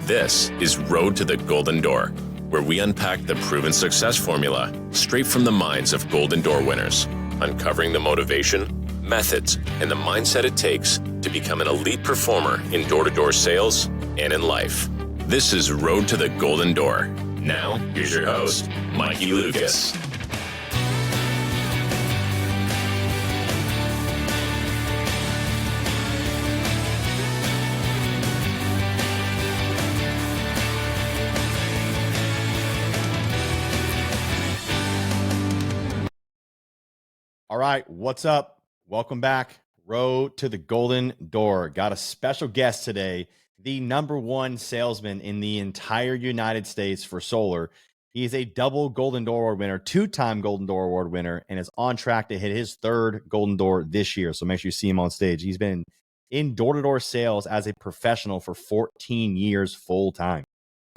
This is Road to the Golden Door, where we unpack the proven success formula straight from the minds of Golden Door winners, uncovering the motivation, methods, and the mindset it takes to become an elite performer in door-to-door sales and in life. This is Road to the Golden Door. Now, here's your host, Mikey Lucas. All right, what's up? Welcome back. Road to the Golden Door. Got a special guest today, the #1 salesman in the entire United States for solar. He is a double Golden Door Award winner, 2-time Golden Door Award winner, and is on track to hit his 3rd Golden Door this year. So make sure you see him on stage. He's been in door-to-door sales as a professional for 14 years full time.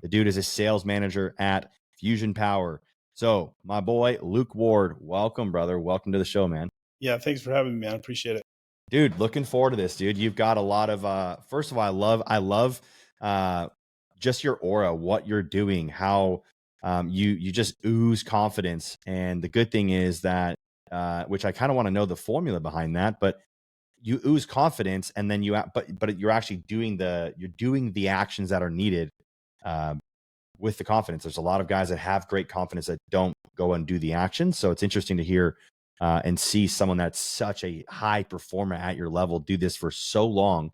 The dude is a sales manager at Fusion Power. So, my boy, Luke Ward, welcome, brother. Welcome to the show, man. Yeah, thanks for having me, man. I appreciate it. Dude, looking forward to this, dude. You've got a lot of, first of all, I love just your aura, what you're doing, how you just ooze confidence. And the good thing is that, which I kind of want to know the formula behind that, but you ooze confidence and then but you're actually doing the actions that are needed with the confidence. There's a lot of guys that have great confidence that don't go and do the action. So it's interesting to hear and see someone that's such a high performer at your level do this for so long.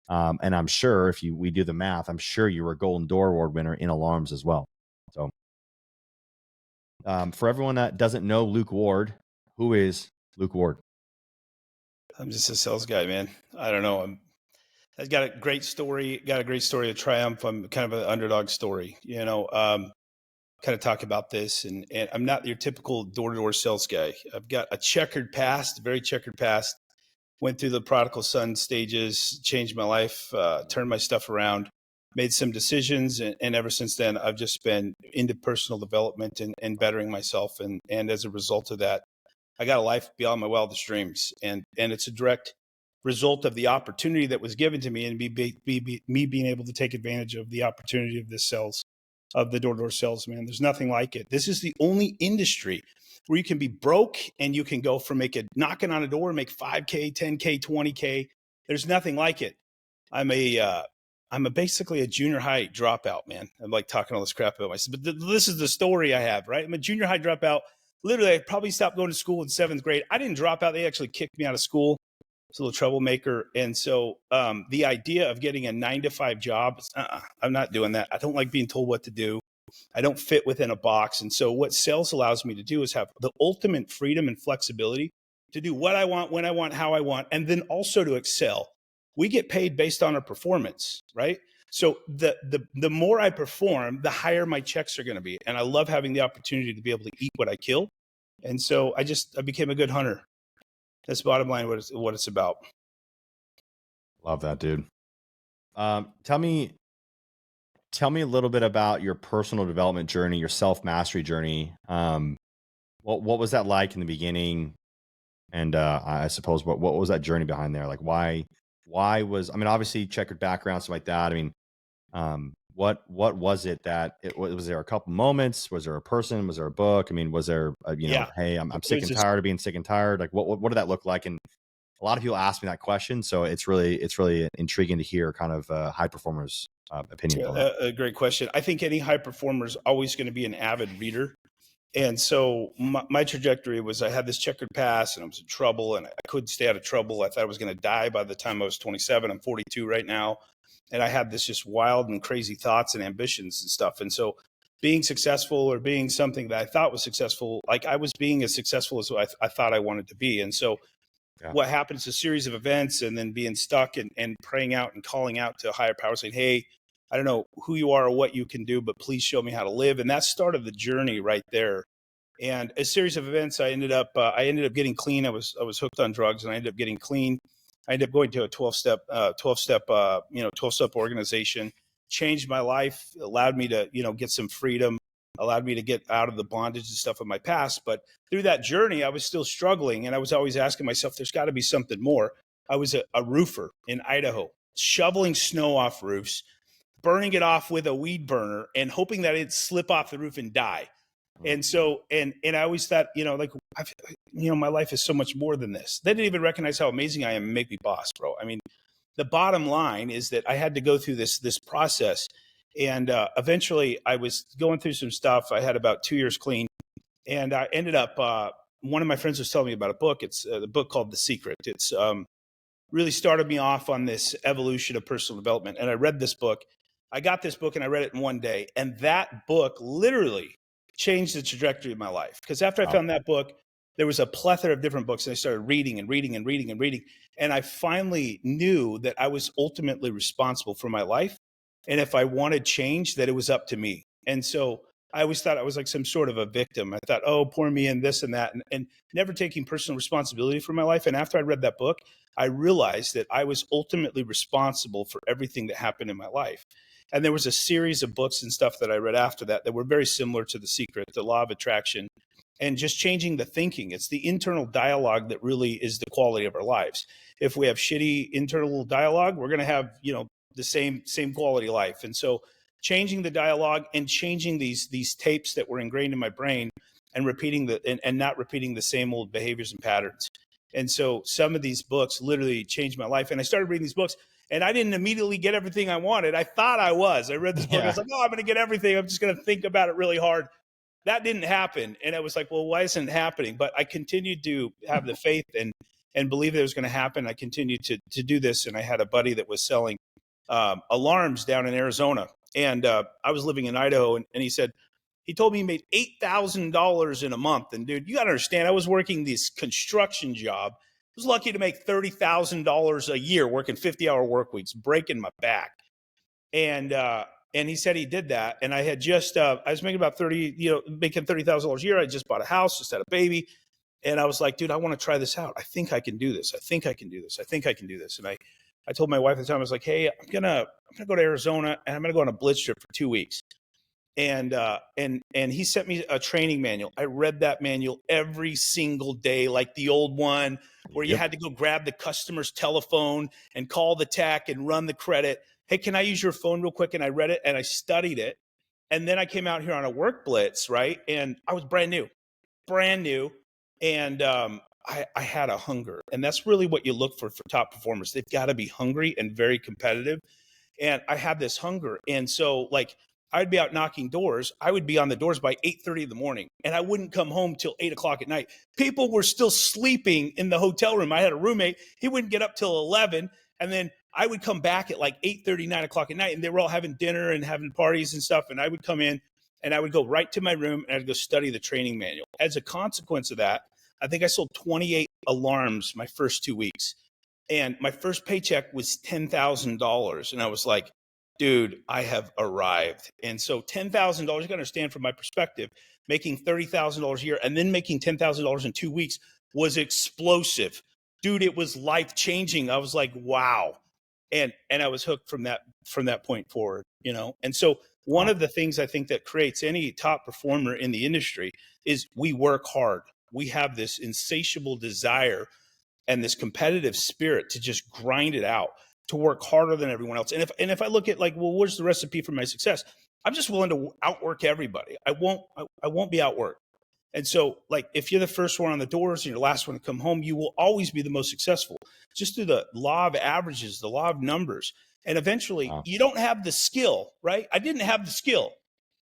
And I'm sure if we do the math, I'm sure you were a Golden Door Award winner in alarms as well. So for everyone that doesn't know Luke Ward, who is Luke Ward? I'm just a sales guy, man. I don't know. I've got a great story, of triumph. I'm kind of an underdog story, kind of talk about this. And I'm not your typical door-to-door sales guy. I've got a checkered past, very checkered past. Went through the prodigal son stages, changed my life, turned my stuff around, made some decisions. And ever since then, I've just been into personal development and bettering myself. And as a result of that, I got a life beyond my wildest dreams. And it's a direct result of the opportunity that was given to me and me being able to take advantage of the opportunity of the door-to-door sales, man. There's nothing like it. This is the only industry where you can be broke and you can go from knocking on a door and make 5K, 10K, 20K. There's nothing like it. I'm basically a junior high dropout, man. I'm like talking all this crap about myself, but this is the story I have, right? I'm a junior high dropout. Literally, I probably stopped going to school in 7th grade. I didn't drop out. They actually kicked me out of school. I was a little troublemaker. And so the idea of getting a 9-to-5 job, I'm not doing that. I don't like being told what to do. I don't fit within a box. And so what sales allows me to do is have the ultimate freedom and flexibility to do what I want, when I want, how I want, and then also to excel. We get paid based on our performance, right? So the more I perform, the higher my checks are going to be. And I love having the opportunity to be able to eat what I kill. And so I became a good hunter. That's bottom line what it's about. Love that, dude. Tell me a little bit about your personal development journey, your self-mastery journey. What was that like in the beginning? And I suppose what was that journey behind there? Like why was, I mean, obviously checkered background, stuff like that. I mean, what was it that was there a couple moments? Was there a person? Was there a book? I mean, was there hey, I'm sick and tired of being sick and tired. Like what did that look like? And a lot of people ask me that question. So it's really intriguing to hear kind of high performers opinion. A great question. I think any high performer is always going to be an avid reader. And so my trajectory was I had this checkered past and I was in trouble and I couldn't stay out of trouble. I thought I was going to die by the time I was 27. I'm 42 right now. And I had this just wild and crazy thoughts and ambitions and stuff. And so being successful or being something that I thought was successful, like I was being as successful as I thought I wanted to be. And so what happened is a series of events and then being stuck and praying out and calling out to a higher power saying, hey, I don't know who you are or what you can do, but please show me how to live. And that started the journey right there. And a series of events, I ended up getting clean. I was hooked on drugs and I ended up getting clean. I ended up going to a 12-step organization, changed my life, allowed me to, get some freedom, allowed me to get out of the bondage and stuff of my past. But through that journey, I was still struggling. And I was always asking myself, there's got to be something more. I was a roofer in Idaho, shoveling snow off roofs, burning it off with a weed burner and hoping that it'd slip off the roof and die. And so, and I always thought, like, my life is so much more than this. They didn't even recognize how amazing I am and make me boss, bro. I mean, the bottom line is that I had to go through this process. And eventually I was going through some stuff. I had about 2 years clean. And I ended up, one of my friends was telling me about a book. It's the book called The Secret. It's really started me off on this evolution of personal development. And I read this book. I got this book and I read it in one day. And that book literally changed the trajectory of my life. Because after I found that book, there was a plethora of different books. And I started reading and reading and reading and reading. And I finally knew that I was ultimately responsible for my life. And if I wanted change, that it was up to me. And so I always thought I was like some sort of a victim. I thought, oh, poor me and this and that, and never taking personal responsibility for my life. And after I read that book, I realized that I was ultimately responsible for everything that happened in my life. And there was a series of books and stuff that I read after that were very similar to The Secret, The Law of Attraction, and just changing the thinking. It's the internal dialogue that really is the quality of our lives. If we have shitty internal dialogue, we're going to have, the same quality life. And so changing the dialogue and changing these tapes that were ingrained in my brain and repeating and not repeating the same old behaviors and patterns. And so some of these books literally changed my life. And I started reading these books and I didn't immediately get everything I wanted. I thought I was. I read this book. I was like, oh, I'm going to get everything. I'm just going to think about it really hard. That didn't happen. And I was like, well, why isn't it happening? But I continued to have the faith and believe that it was going to happen. I continued to do this. And I had a buddy that was selling alarms down in Arizona. And I was living in Idaho. And he told me he made $8,000 in a month. And dude, you got to understand, I was working this construction job. I was lucky to make $30,000 a year working 50-hour work weeks, breaking my back. And he said he did that. And I had just, I was making about making $30,000 a year. I just bought a house, just had a baby. And I was like, dude, I want to try this out. I think I can do this. I think I can do this. I think I can do this. And I told my wife at the time, I was like, hey, I'm gonna go to Arizona and I'm gonna go on a blitz trip for 2 weeks. And he sent me a training manual. I read that manual every single day, like the old one where you had to go grab the customer's telephone and call the tech and run the credit. Hey, can I use your phone real quick? And I read it and I studied it. And then I came out here on a work blitz, right? And I was brand new. And I had a hunger. And that's really what you look for top performers. They've got to be hungry and very competitive. And I had this hunger. And so like I'd be out knocking doors. I would be on the doors by 8:30 in the morning and I wouldn't come home till 8 o'clock at night. People were still sleeping in the hotel room. I had a roommate. He wouldn't get up till 11. And then I would come back at like 8:30, 9 o'clock at night. And they were all having dinner and having parties and stuff. And I would come in and I would go right to my room and I'd go study the training manual. As a consequence of that, I think I sold 28 alarms my first 2 weeks. And my first paycheck was $10,000. And I was like, dude, I have arrived. And so $10,000, you gotta understand from my perspective, making $30,000 a year and then making $10,000 in 2 weeks was explosive. Dude, it was life-changing. I was like, wow. And I was hooked from that point forward, And so one of the things I think that creates any top performer in the industry is we work hard. We have this insatiable desire and this competitive spirit to just grind it out, to work harder than everyone else. And if I look at like, well, what's the recipe for my success? I'm just willing to outwork everybody. I won't be outworked. And so like, if you're the first one on the doors and you're the last one to come home, you will always be the most successful just through the law of averages, the law of numbers. And eventually you don't have the skill, right? I didn't have the skill.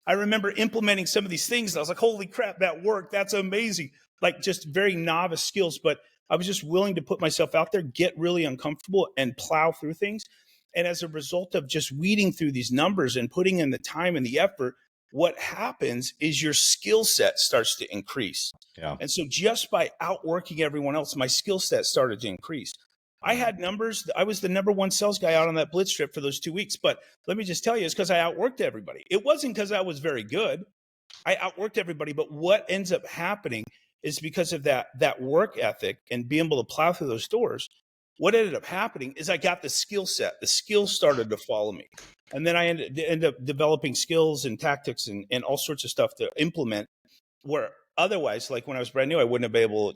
I remember implementing some of these things. And I was like, holy crap, that worked. That's amazing. Like just very novice skills, but I was just willing to put myself out there, get really uncomfortable and plow through things. And as a result of just weeding through these numbers and putting in the time and the effort, what happens is your skill set starts to increase. Yeah. And so just by outworking everyone else, my skill set started to increase. I had numbers. I was the number one sales guy out on that blitz trip for those 2 weeks. But let me just tell you, it's because I outworked everybody. It wasn't because I was very good. I outworked everybody. But what ends up happening is because of that work ethic and being able to plow through those doors, what ended up happening is I got the skill set. The skills started to follow me. And then I ended up developing skills and tactics and all sorts of stuff to implement where otherwise, like when I was brand new, I wouldn't have been able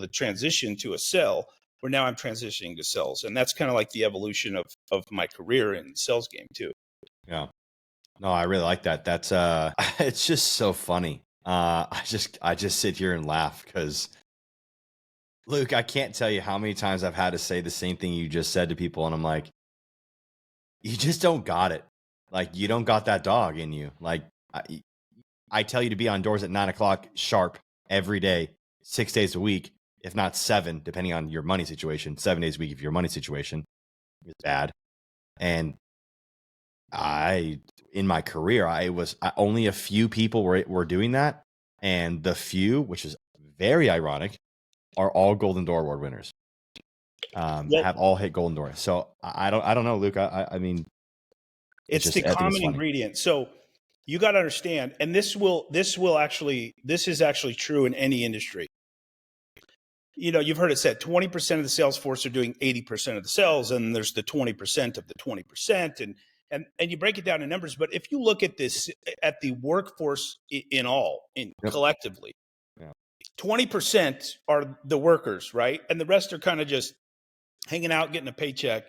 to transition to a sell, where now I'm transitioning to sales. And that's kind of like the evolution of my career in sales game too. Yeah. No, I really like that. That's it's just so funny. I just sit here and laugh because Luke, I can't tell you how many times I've had to say the same thing you just said to people, and I'm like, you just don't got it. Like, you don't got that dog in you. Like, I tell you to be on doors at 9 o'clock sharp every day, 6 days a week, if not 7, depending on your money situation. 7 days a week if your money situation is bad. And in my career, only a few people were doing that, and the few, which is very ironic, are all Golden Door Award winners. Have all hit Golden Door. So I don't know, Luke. I mean, it's the common ingredient. So you got to understand, and this is actually true in any industry. You know, you've heard it said 20% of the sales force are doing 80% of the sales, and there's the 20% of the 20%, and you break it down in numbers. But if you look at this, at the workforce collectively, 20% are the workers, right? And the rest are kind of just hanging out, getting a paycheck,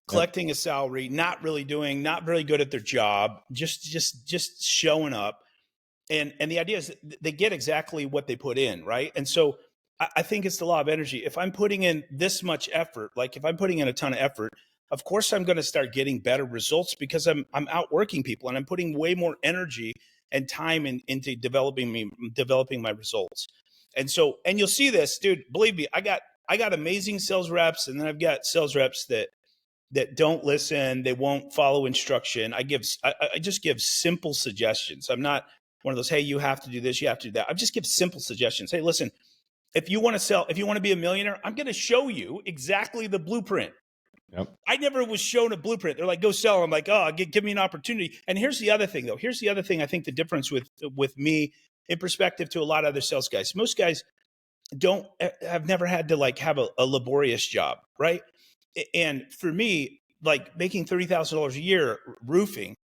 collecting a salary, not really good at their job, just showing up. And the idea is they get exactly what they put in, right? And so I think it's the law of energy. If I'm putting in this much effort, like if I'm putting in a ton of effort, of course I'm going to start getting better results because I'm outworking people and I'm putting way more energy and time into developing my results. And so, and you'll see this, dude, believe me, I got amazing sales reps, and then I've got sales reps that don't listen. They won't follow instruction. I just give simple suggestions. I'm not one of those, hey, you have to do this, you have to do that. I just give simple suggestions. Hey, listen, if you want to be a millionaire, I'm going to show you exactly the blueprint. Yep. I never was shown a blueprint. They're like, go sell. I'm like, oh, give me an opportunity. And here's the other thing, though. Here's the other thing. I think the difference with me in perspective to a lot of other sales guys. Most guys have never had to like have a laborious job, right? And for me, like making $30,000 a year roofing,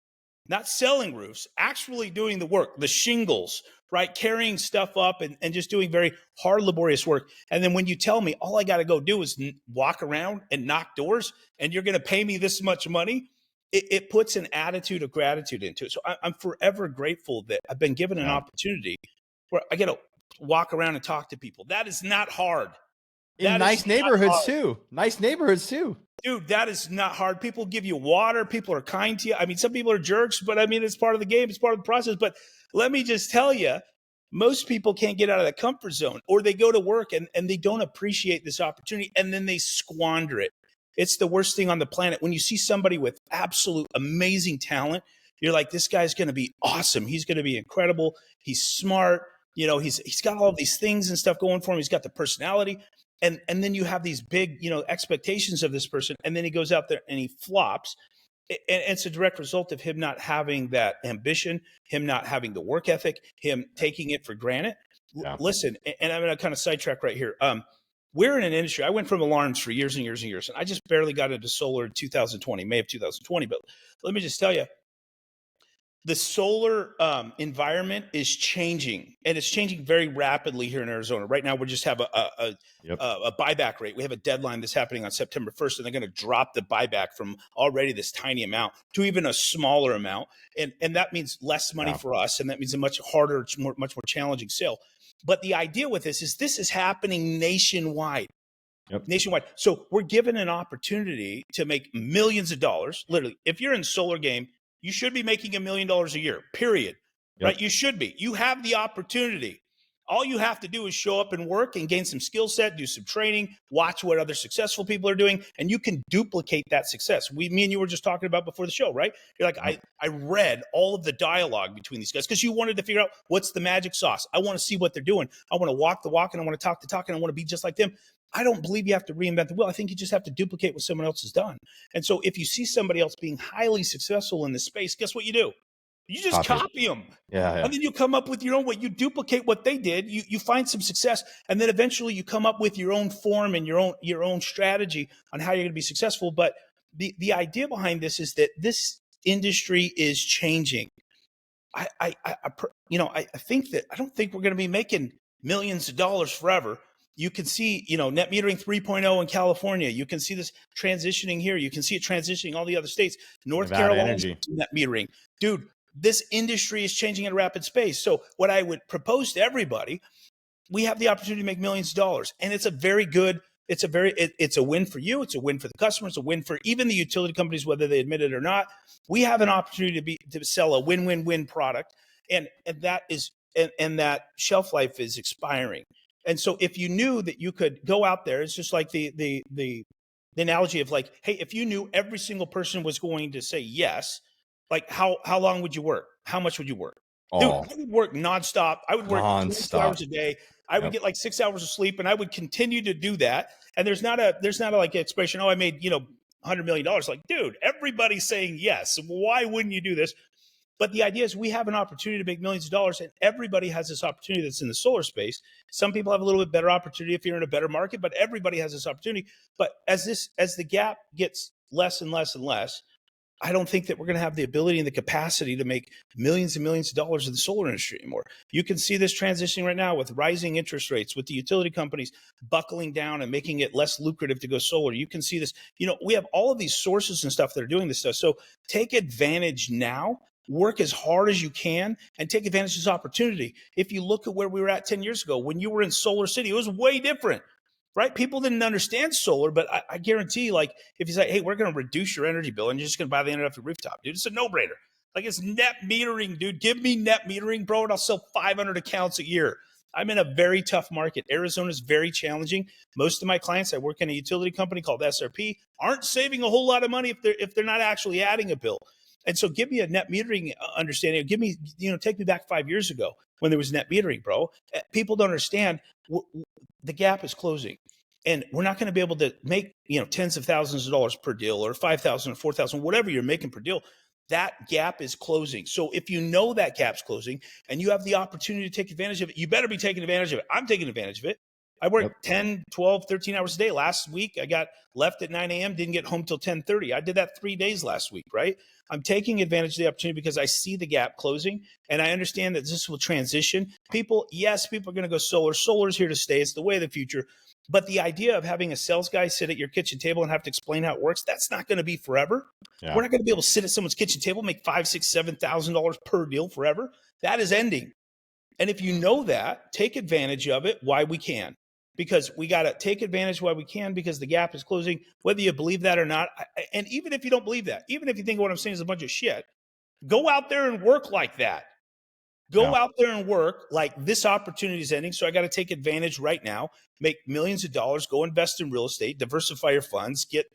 not selling roofs, actually doing the work, the shingles, right? Carrying stuff up and just doing very hard, laborious work. And then when you tell me all I got to go do is walk around and knock doors and you're going to pay me this much money, it puts an attitude of gratitude into it. So I'm forever grateful that I've been given an opportunity where I get to walk around and talk to people. That is not hard. In nice neighborhoods too. Nice neighborhoods too. Dude, that is not hard. People give you water. People are kind to you. I mean, some people are jerks, but I mean, it's part of the game. It's part of the process. But let me just tell you, most people can't get out of that comfort zone, or they go to work and they don't appreciate this opportunity, and then they squander it. It's the worst thing on the planet. When you see somebody with absolute amazing talent, you're like, this guy's going to be awesome. He's going to be incredible. He's smart. You know, he's got all of these things and stuff going for him. He's got the personality. And then you have these big, expectations of this person. And then he goes out there and he flops. And it's a direct result of him not having that ambition, him not having the work ethic, him taking it for granted. Yeah. Listen, and I'm going to kind of sidetrack right here. We're in an industry. I went from alarms for years and years and years, and I just barely got into solar in 2020, May of 2020. But let me just tell you, the solar environment is changing, and it's changing very rapidly here in Arizona. Right now, we just have a buyback rate. We have a deadline that's happening on September 1st, and they're going to drop the buyback from already this tiny amount to even a smaller amount. And that means less money for us, and that means a much harder, much more challenging sale. But the idea with this is happening nationwide. Yep. Nationwide. So we're given an opportunity to make millions of dollars. Literally, if you're in solar game, you should be making $1 million a year, period. Yep. Right? You should be. You have the opportunity. All you have to do is show up and work and gain some skill set, do some training, watch what other successful people are doing, and you can duplicate that success. Me and you were just talking about before the show, right? You're like, I read all of the dialogue between these guys because you wanted to figure out what's the magic sauce. I want to see what they're doing. I want to walk the walk, and I want to talk the talk, and I want to be just like them. I don't believe you have to reinvent the wheel. I think you just have to duplicate what someone else has done. And so if you see somebody else being highly successful in this space, guess what you do? You just copy them. Yeah. And then you come up with your own way. You duplicate what they did. You find some success. And then eventually you come up with your own form and your own strategy on how you're going to be successful. But the idea behind this is that this industry is changing. I think that I don't think we're going to be making millions of dollars forever. You can see, net metering 3.0 in California. You can see this transitioning here. You can see it transitioning all the other states. North Nevada Carolina, Energy. net metering. Dude, this industry is changing at a rapid pace. So what I would propose to everybody, we have the opportunity to make millions of dollars. And it's a very good, it's a win for you. It's a win for the customers, a win for even the utility companies, whether they admit it or not. We have an opportunity to sell a win-win-win product. And that is, and that shelf life is expiring. And so if you knew that you could go out there, it's just like the analogy of like, hey, if you knew every single person was going to say yes, like how long would you work? How much would you work? Dude, I would work nonstop. I would work 22 hours a day. I would get like 6 hours of sleep, and I would continue to do that. And there's not a like expression, oh, I made, $100 million. Like, dude, everybody's saying yes. Why wouldn't you do this? But the idea is we have an opportunity to make millions of dollars, and everybody has this opportunity that's in the solar space. Some people have a little bit better opportunity if you're in a better market, but everybody has this opportunity. But as the gap gets less and less and less, I don't think that we're going to have the ability and the capacity to make millions and millions of dollars in the solar industry anymore. You can see this transitioning right now with rising interest rates, with the utility companies buckling down and making it less lucrative to go solar. You can see this, we have all of these sources and stuff that are doing this stuff. So take advantage now. Work as hard as you can and take advantage of this opportunity. If you look at where we were at 10 years ago, when you were in Solar City, it was way different, right? People didn't understand solar, but I guarantee, like, if you say, hey, we're going to reduce your energy bill and you're just going to buy the internet off your rooftop, dude, it's a no-brainer. Like, it's net metering, dude. Give me net metering, bro, and I'll sell 500 accounts a year. I'm in a very tough market. Arizona is very challenging. Most of my clients, I work in a utility company called SRP, aren't saving a whole lot of money if they're not actually adding a bill. And so give me a net metering understanding. Give me, take me back 5 years ago when there was net metering, bro. People don't understand the gap is closing. And we're not going to be able to make, tens of thousands of dollars per deal or 5,000 or 4,000, whatever you're making per deal. That gap is closing. So if you know that gap's closing and you have the opportunity to take advantage of it, you better be taking advantage of it. I'm taking advantage of it. I worked 10, 12, 13 hours a day. Last week, I got left at 9 a.m., didn't get home till 10:30. I did that 3 days last week, right? I'm taking advantage of the opportunity because I see the gap closing, and I understand that this will transition. People are going to go solar. Solar's here to stay. It's the way of the future. But the idea of having a sales guy sit at your kitchen table and have to explain how it works, that's not going to be forever. Yeah. We're not going to be able to sit at someone's kitchen table, make $5,000, $6,000, $7,000 per deal forever. That is ending. And if you know that, take advantage of it while we can. Because we got to take advantage while we can because the gap is closing, whether you believe that or not. And even if you don't believe that, even if you think what I'm saying is a bunch of shit, go out there and work like that. Go out there and work like this opportunity is ending. So I got to take advantage right now, make millions of dollars, go invest in real estate, diversify your funds, get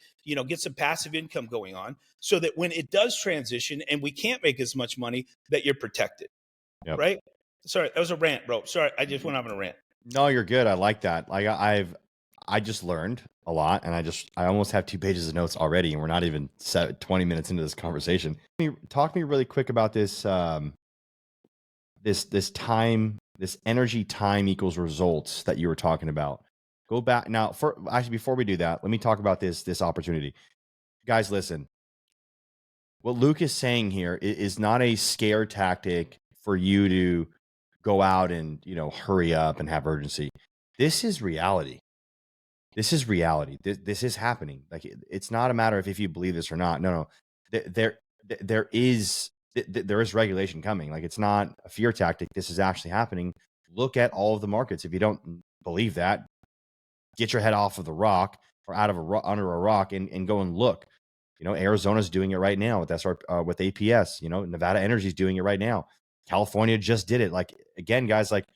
some passive income going on so that when it does transition and we can't make as much money, that you're protected. Yep. Right? Sorry, that was a rant, bro. Sorry, I just went off on a rant. No, you're good. I like that. Like I just learned a lot, and I almost have 2 pages of notes already, and we're not even 20 minutes into this conversation. Talk to me really quick about this. This energy time equals results that you were talking about. Go back now. Before we do that, let me talk about this opportunity. Guys, listen. What Luke is saying here is not a scare tactic for you to go out and hurry up and have urgency. This is reality. This is reality. This is happening. Like it's not a matter of if you believe this or not. No. There is regulation coming. Like it's not a fear tactic. This is actually happening. Look at all of the markets. If you don't believe that, get your head off of the rock or under a rock and go and look. Arizona's doing it right now with with APS. Nevada Energy is doing it right now. California just did it. Like again, guys, like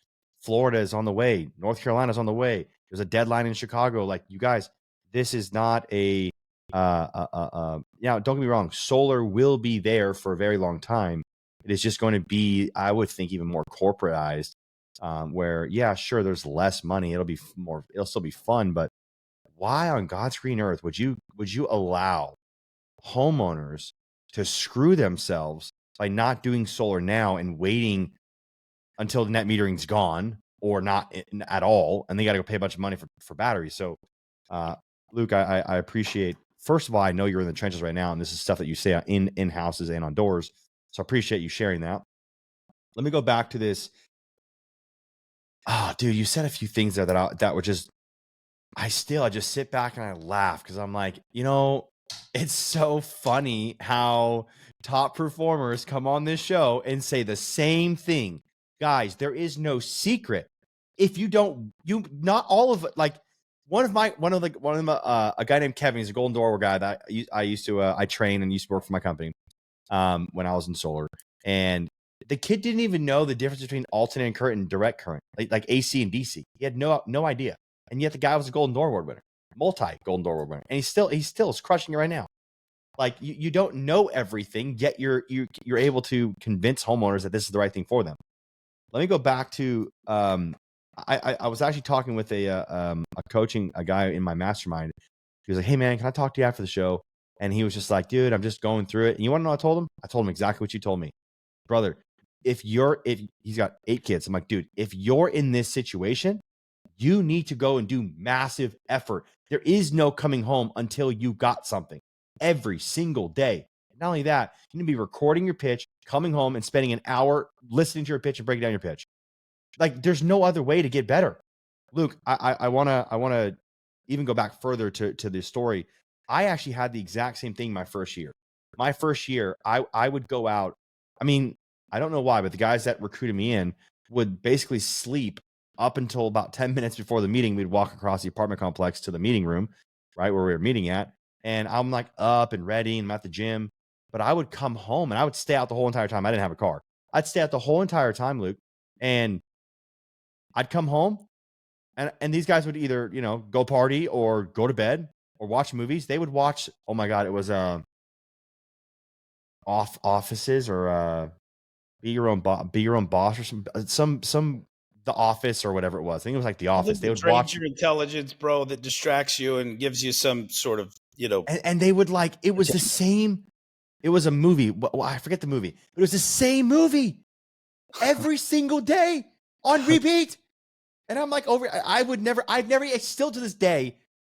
Florida is on the way. North Carolina is on the way. There's a deadline in Chicago. Like you guys, this is not don't get me wrong. Solar will be there for a very long time. It is just going to be, I would think, even more corporatized, where, yeah, sure, there's less money. It'll still be fun, but why on God's green earth would you allow homeowners to screw themselves by not doing solar now and waiting until the net metering's gone or not at all, and they got to go pay a bunch of money for batteries? So, Luke, I appreciate. First of all, I know you're in the trenches right now, and this is stuff that you say in houses and on doors. So I appreciate you sharing that. Let me go back to this. Dude, you said a few things there that were just I just sit back and I laugh because I'm like, it's so funny how top performers come on this show and say the same thing. Guys, there is no secret. If you don't, not all of it. Like a guy named Kevin, he's a Golden Door guy that I used to, I train and used to work for my company when I was in solar. And the kid didn't even know the difference between alternating current and direct current, like AC and DC. He had no idea. And yet the guy was a Golden Door Award winner, multi Golden Door Award winner, and he still is crushing it right now. Like you don't know everything, yet you're able to convince homeowners that this is the right thing for them. Let me go back to I was actually talking with a guy in my mastermind. He was like, "Hey man, can I talk to you after the show?" And he was just like, "Dude, I'm just going through it." And you want to know what I told him? I told him exactly what you told me, brother. If he's got 8 kids, I'm like, dude, if you're in this situation, you need to go and do massive effort. There is no coming home until you got something every single day. Not only that, you need to be recording your pitch, coming home and spending an hour listening to your pitch and breaking down your pitch. Like there's no other way to get better. Luke, I want to even go back further to this story. I actually had the exact same thing my first year. My first year, I would go out. I mean, I don't know why, but the guys that recruited me in would basically sleep up until about 10 minutes before the meeting. We'd walk across the apartment complex to the meeting room, right where we were meeting at. And I'm like up and ready and I'm at the gym. But I would come home and I would stay out the whole entire time. I didn't have a car. I'd stay out the whole entire time, Luke. And I'd come home and these guys would either, go party or go to bed or watch movies. They would watch, oh my God, it was offices or be your own boss or some The Office or whatever it was. I think it was like The Office. They would watch your intelligence, bro, that distracts you and gives you some sort of, and they would like, it was the same. It was a movie. Well, I forget the movie. It was the same movie every single day on repeat. And I'm like, it's still to this day,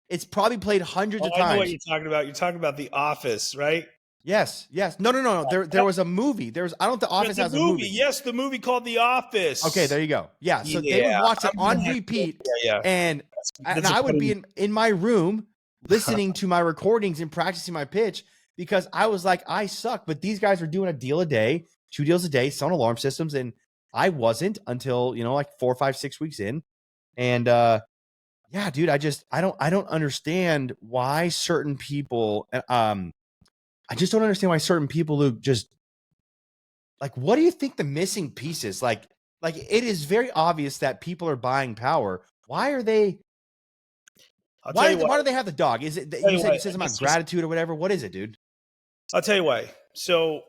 it's probably played hundreds of times. I know what you're talking about. You're talking about The Office, right? Yes. No. There was a movie. I don't think The Office has a movie. Yes, the movie called The Office. Okay, there you go. Yeah. So they would watch it on repeat. Yeah. And I would be in my room listening to my recordings and practicing my pitch because I was like, I suck. But these guys were doing a deal a day, 2 deals a day, selling alarm systems. And I wasn't until, like 4, 5, 6 weeks in. And yeah, dude, I don't understand why certain people I just don't understand why certain people who just like, what do you think the missing piece is? Like it is very obvious that people are buying power. Why are they? Why do they have the dog? Is it you said it says about gratitude or whatever? What is it, dude? I'll tell you why. So,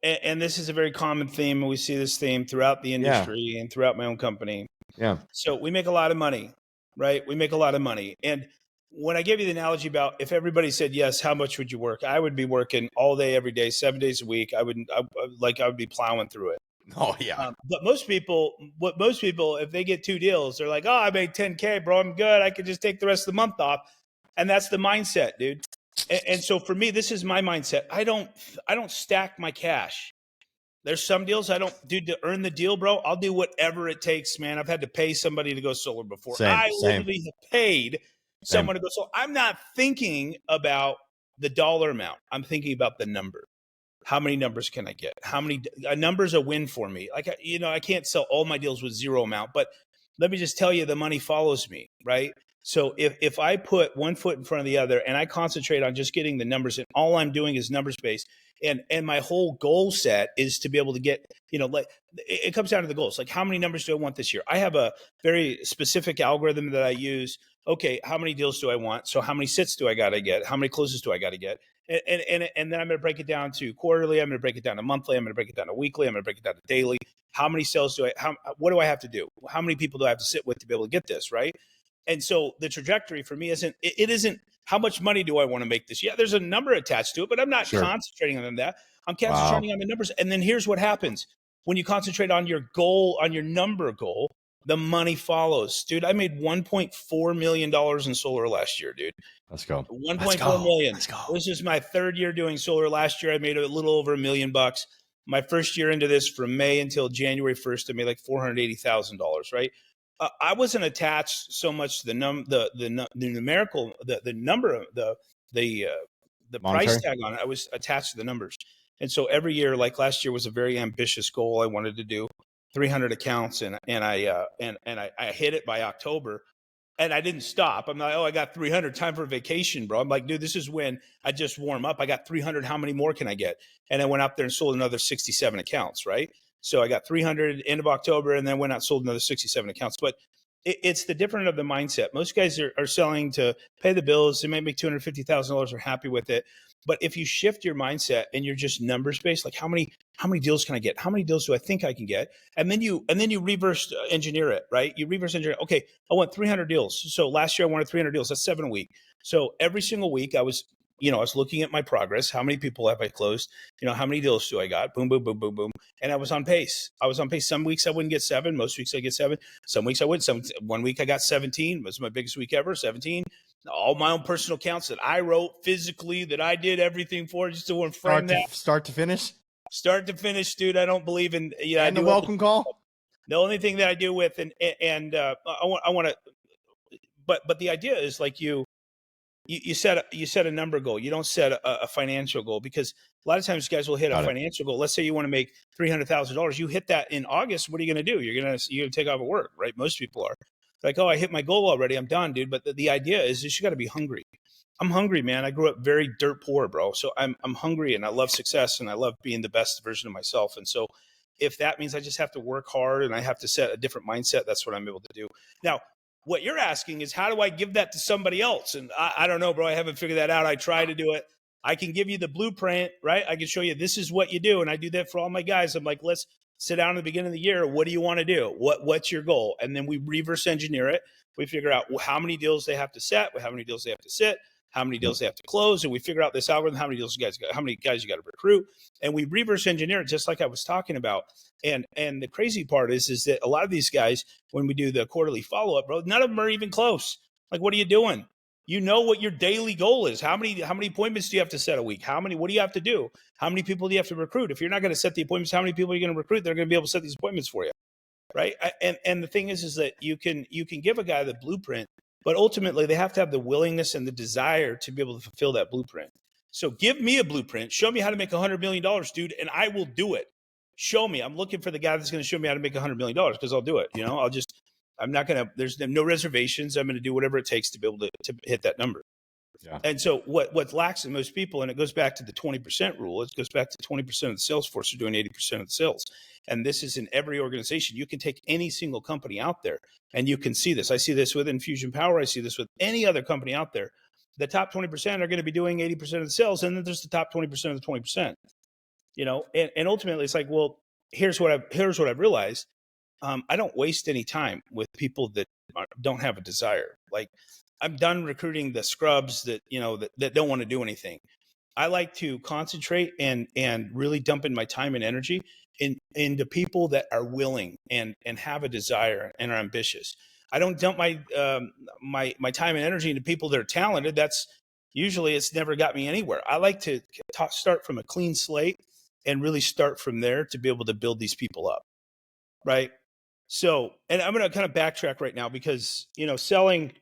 and this is a very common theme, and we see this theme throughout the industry and throughout my own company. Yeah. So we make a lot of money, right? We make a lot of money, and when I gave you the analogy about if everybody said yes, how much would you work? I would be working all day, every day, 7 days a week. I would be plowing through it. Oh yeah. But most people, if they get 2 deals, they're like, oh, I made 10K, bro. I'm good. I could just take the rest of the month off. And that's the mindset, dude. And so for me, this is my mindset. I don't stack my cash. There's some deals I don't do to earn the deal, bro. I'll do whatever it takes, man. I've had to pay somebody to go solar before. I literally have paid someone to go. So I'm not thinking about the dollar amount. I'm thinking about the number. How many numbers can I get? How many numbers a win for me? Like, I can't sell all my deals with zero amount, but let me just tell you, the money follows me, right? So if I put one foot in front of the other and I concentrate on just getting the numbers, and all I'm doing is numbers based, and my whole goal set is to be able to get, like it comes down to the goals. Like, how many numbers do I want this year? I have a very specific algorithm that I use. Okay, how many deals do I want? So how many sits do I got to get? How many closes do I got to get? And then I'm going to break it down to quarterly. I'm going to break it down to monthly. I'm going to break it down to weekly. I'm going to break it down to daily. How many sales what do I have to do? How many people do I have to sit with to be able to get this, right? And so the trajectory for me isn't how much money do I want to make this? Yeah, there's a number attached to it, but I'm not concentrating on that. I'm concentrating on the numbers. And then here's what happens. When you concentrate on your goal, on your number goal, the money follows. Dude, I made $1.4 million in solar last year, dude. Let's go. 1.4 million. Let's go. This is my 3rd year doing solar. Last year, I made a little over $1 million. My first year into this, from May until January 1st, I made like $480,000, right? I wasn't attached so much to the numerical, the number of the price Monetary. tag on it. I was attached to the numbers. And so every year, like last year was a very ambitious goal. I wanted to do 300 accounts, and I hit it by October. And I didn't stop. I'm like, oh, I got 300, time for a vacation, bro. I'm like, dude, this is when I just warm up. I got 300. How many more can I get? And I went out there and sold another 67 accounts, right? So I got 300 end of October, and then went out and sold another 67 accounts. But it's the different of the mindset. Most guys are selling to pay the bills. They might make $250,000. Are happy with it. But if you shift your mindset and you're just numbers based, like how many deals can I get? How many deals do I think I can get? And then you reverse engineer it, right? You reverse engineer. Okay, I want 300 deals. So last year I wanted 300 deals. That's 7 a week. So every single week I was looking at my progress. How many people have I closed? How many deals do I got? Boom, boom, boom, boom, boom. And I was on pace. Some weeks I wouldn't get 7. Most weeks I get 7. Some weeks I would. One week I got 17. It was my biggest week ever, 17. All my own personal accounts that I wrote physically, that I did everything for, just to frame that. Start to finish? Start to finish, dude. I don't believe in and the welcome call. The only thing that I do with I want to, but the idea is like you set a number goal. You don't set a financial goal, because a lot of times guys will hit a financial goal. Let's say you want to make $300,000. You hit that in August. What are you going to do? You're going to take off of work, right? Most people are like, oh, I hit my goal already. I'm done, dude. But the idea is you got to be hungry. I'm hungry, man. I grew up very dirt poor, bro. So I'm hungry, and I love success, and I love being the best version of myself. And so if that means I just have to work hard and I have to set a different mindset, that's what I'm able to do. Now, what you're asking is, how do I give that to somebody else? And I don't know, bro. I haven't figured that out. I try to do it. I can give you the blueprint, right? I can show you this is what you do. And I do that for all my guys. I'm like, let's sit down at the beginning of the year. What do you want to do? What's your goal? And then we reverse engineer it. We figure out how many deals they have to set, how many deals they have to sit, how many deals they have to close, and we figure out this algorithm, how many deals you guys got, how many guys you got to recruit, and we reverse engineer it, just like I was talking about. And the crazy part is that a lot of these guys, when we do the quarterly follow-up, bro, none of them are even close. Like, what are you doing? You know what your daily goal is. How many appointments do you have to set a week? What do you have to do? How many people do you have to recruit? If you're not going to set the appointments, how many people are you going to recruit? They're going to be able to set these appointments for you, right? And the thing is that you can give a guy the blueprint, but ultimately they have to have the willingness and the desire to be able to fulfill that blueprint. So give me a blueprint. Show me how to make $100 million, dude, and I will do it. Show me. I'm looking for the guy that's going to show me how to make $100 million, because I'll do it. I'm not going to, there's no reservations. I'm going to do whatever it takes to be able to hit that number. Yeah. And so what lacks in most people, and it goes back to the 20% rule, it goes back to 20% of the sales force are doing 80% of the sales. And this is in every organization. You can take any single company out there and you can see this. I see this with Infusion Power. I see this with any other company out there. The top 20% are going to be doing 80% of the sales. And then there's the top 20% of the 20%, and ultimately it's like, well, here's what I've realized. I don't waste any time with people that don't have a desire. Like, I'm done recruiting the scrubs that don't want to do anything. I like to concentrate and really dump in my time and energy into people that are willing and have a desire and are ambitious. I don't dump my my time and energy into people that are talented. That's usually, it's never got me anywhere. I like to start from a clean slate and really start from there to be able to build these people up, right? So, and I'm going to kind of backtrack right now, because selling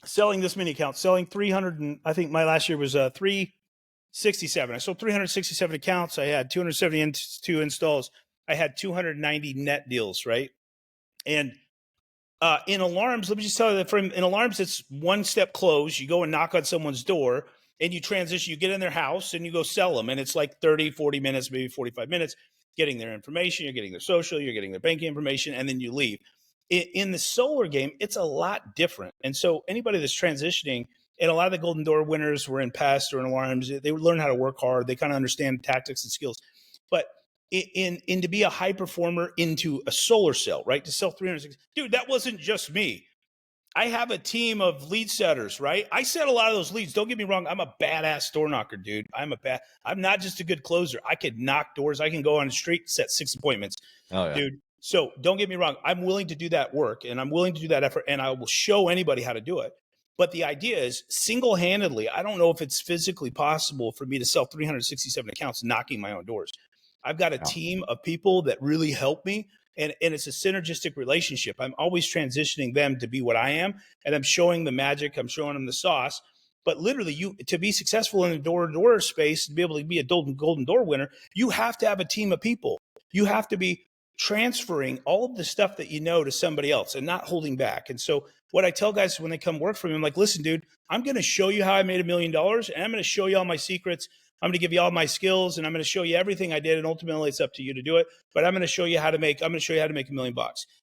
this many accounts, selling 300, and I think my last year was 367. I sold 367 accounts. I had 272 installs. I had 290 net deals, right? And in alarms, let me just tell you that in alarms, it's one step close. You go and knock on someone's door and you transition, you get in their house and you go sell them. And it's like 30, 40 minutes, maybe 45 minutes, getting their information, you're getting their social, you're getting their banking information, and then you leave. In the solar game, it's a lot different. And so anybody that's transitioning, and a lot of the Golden Door winners were in past or in alarms, they learn how to work hard. They kind of understand tactics and skills. But in to be a high performer into a solar sale, right? To sell 360, dude, that wasn't just me. I have a team of lead setters, right? I set a lot of those leads. Don't get me wrong. I'm a badass door knocker, dude. I'm not just a good closer. I could knock doors. I can go on the street, set 6 appointments, dude. So don't get me wrong. I'm willing to do that work and I'm willing to do that effort, and I will show anybody how to do it. But the idea is, single-handedly, I don't know if it's physically possible for me to sell 367 accounts knocking my own doors. I've got a team of people that really help me, And it's a synergistic relationship. I'm always transitioning them to be what I am, and I'm showing the magic, I'm showing them the sauce. But literally, you to be successful in the door-to-door space, to be able to be a golden door winner, you have to have a team of people. You have to be transferring all of the stuff that you know to somebody else and not holding back. And so what I tell guys when they come work for me, I'm like, listen, dude, I'm going to show you how I made $1 million, and I'm going to show you all my secrets. I'm going to give you all my skills, and I'm going to show you everything I did. And ultimately, it's up to you to do it. But I'm going to show you how to make $1 million.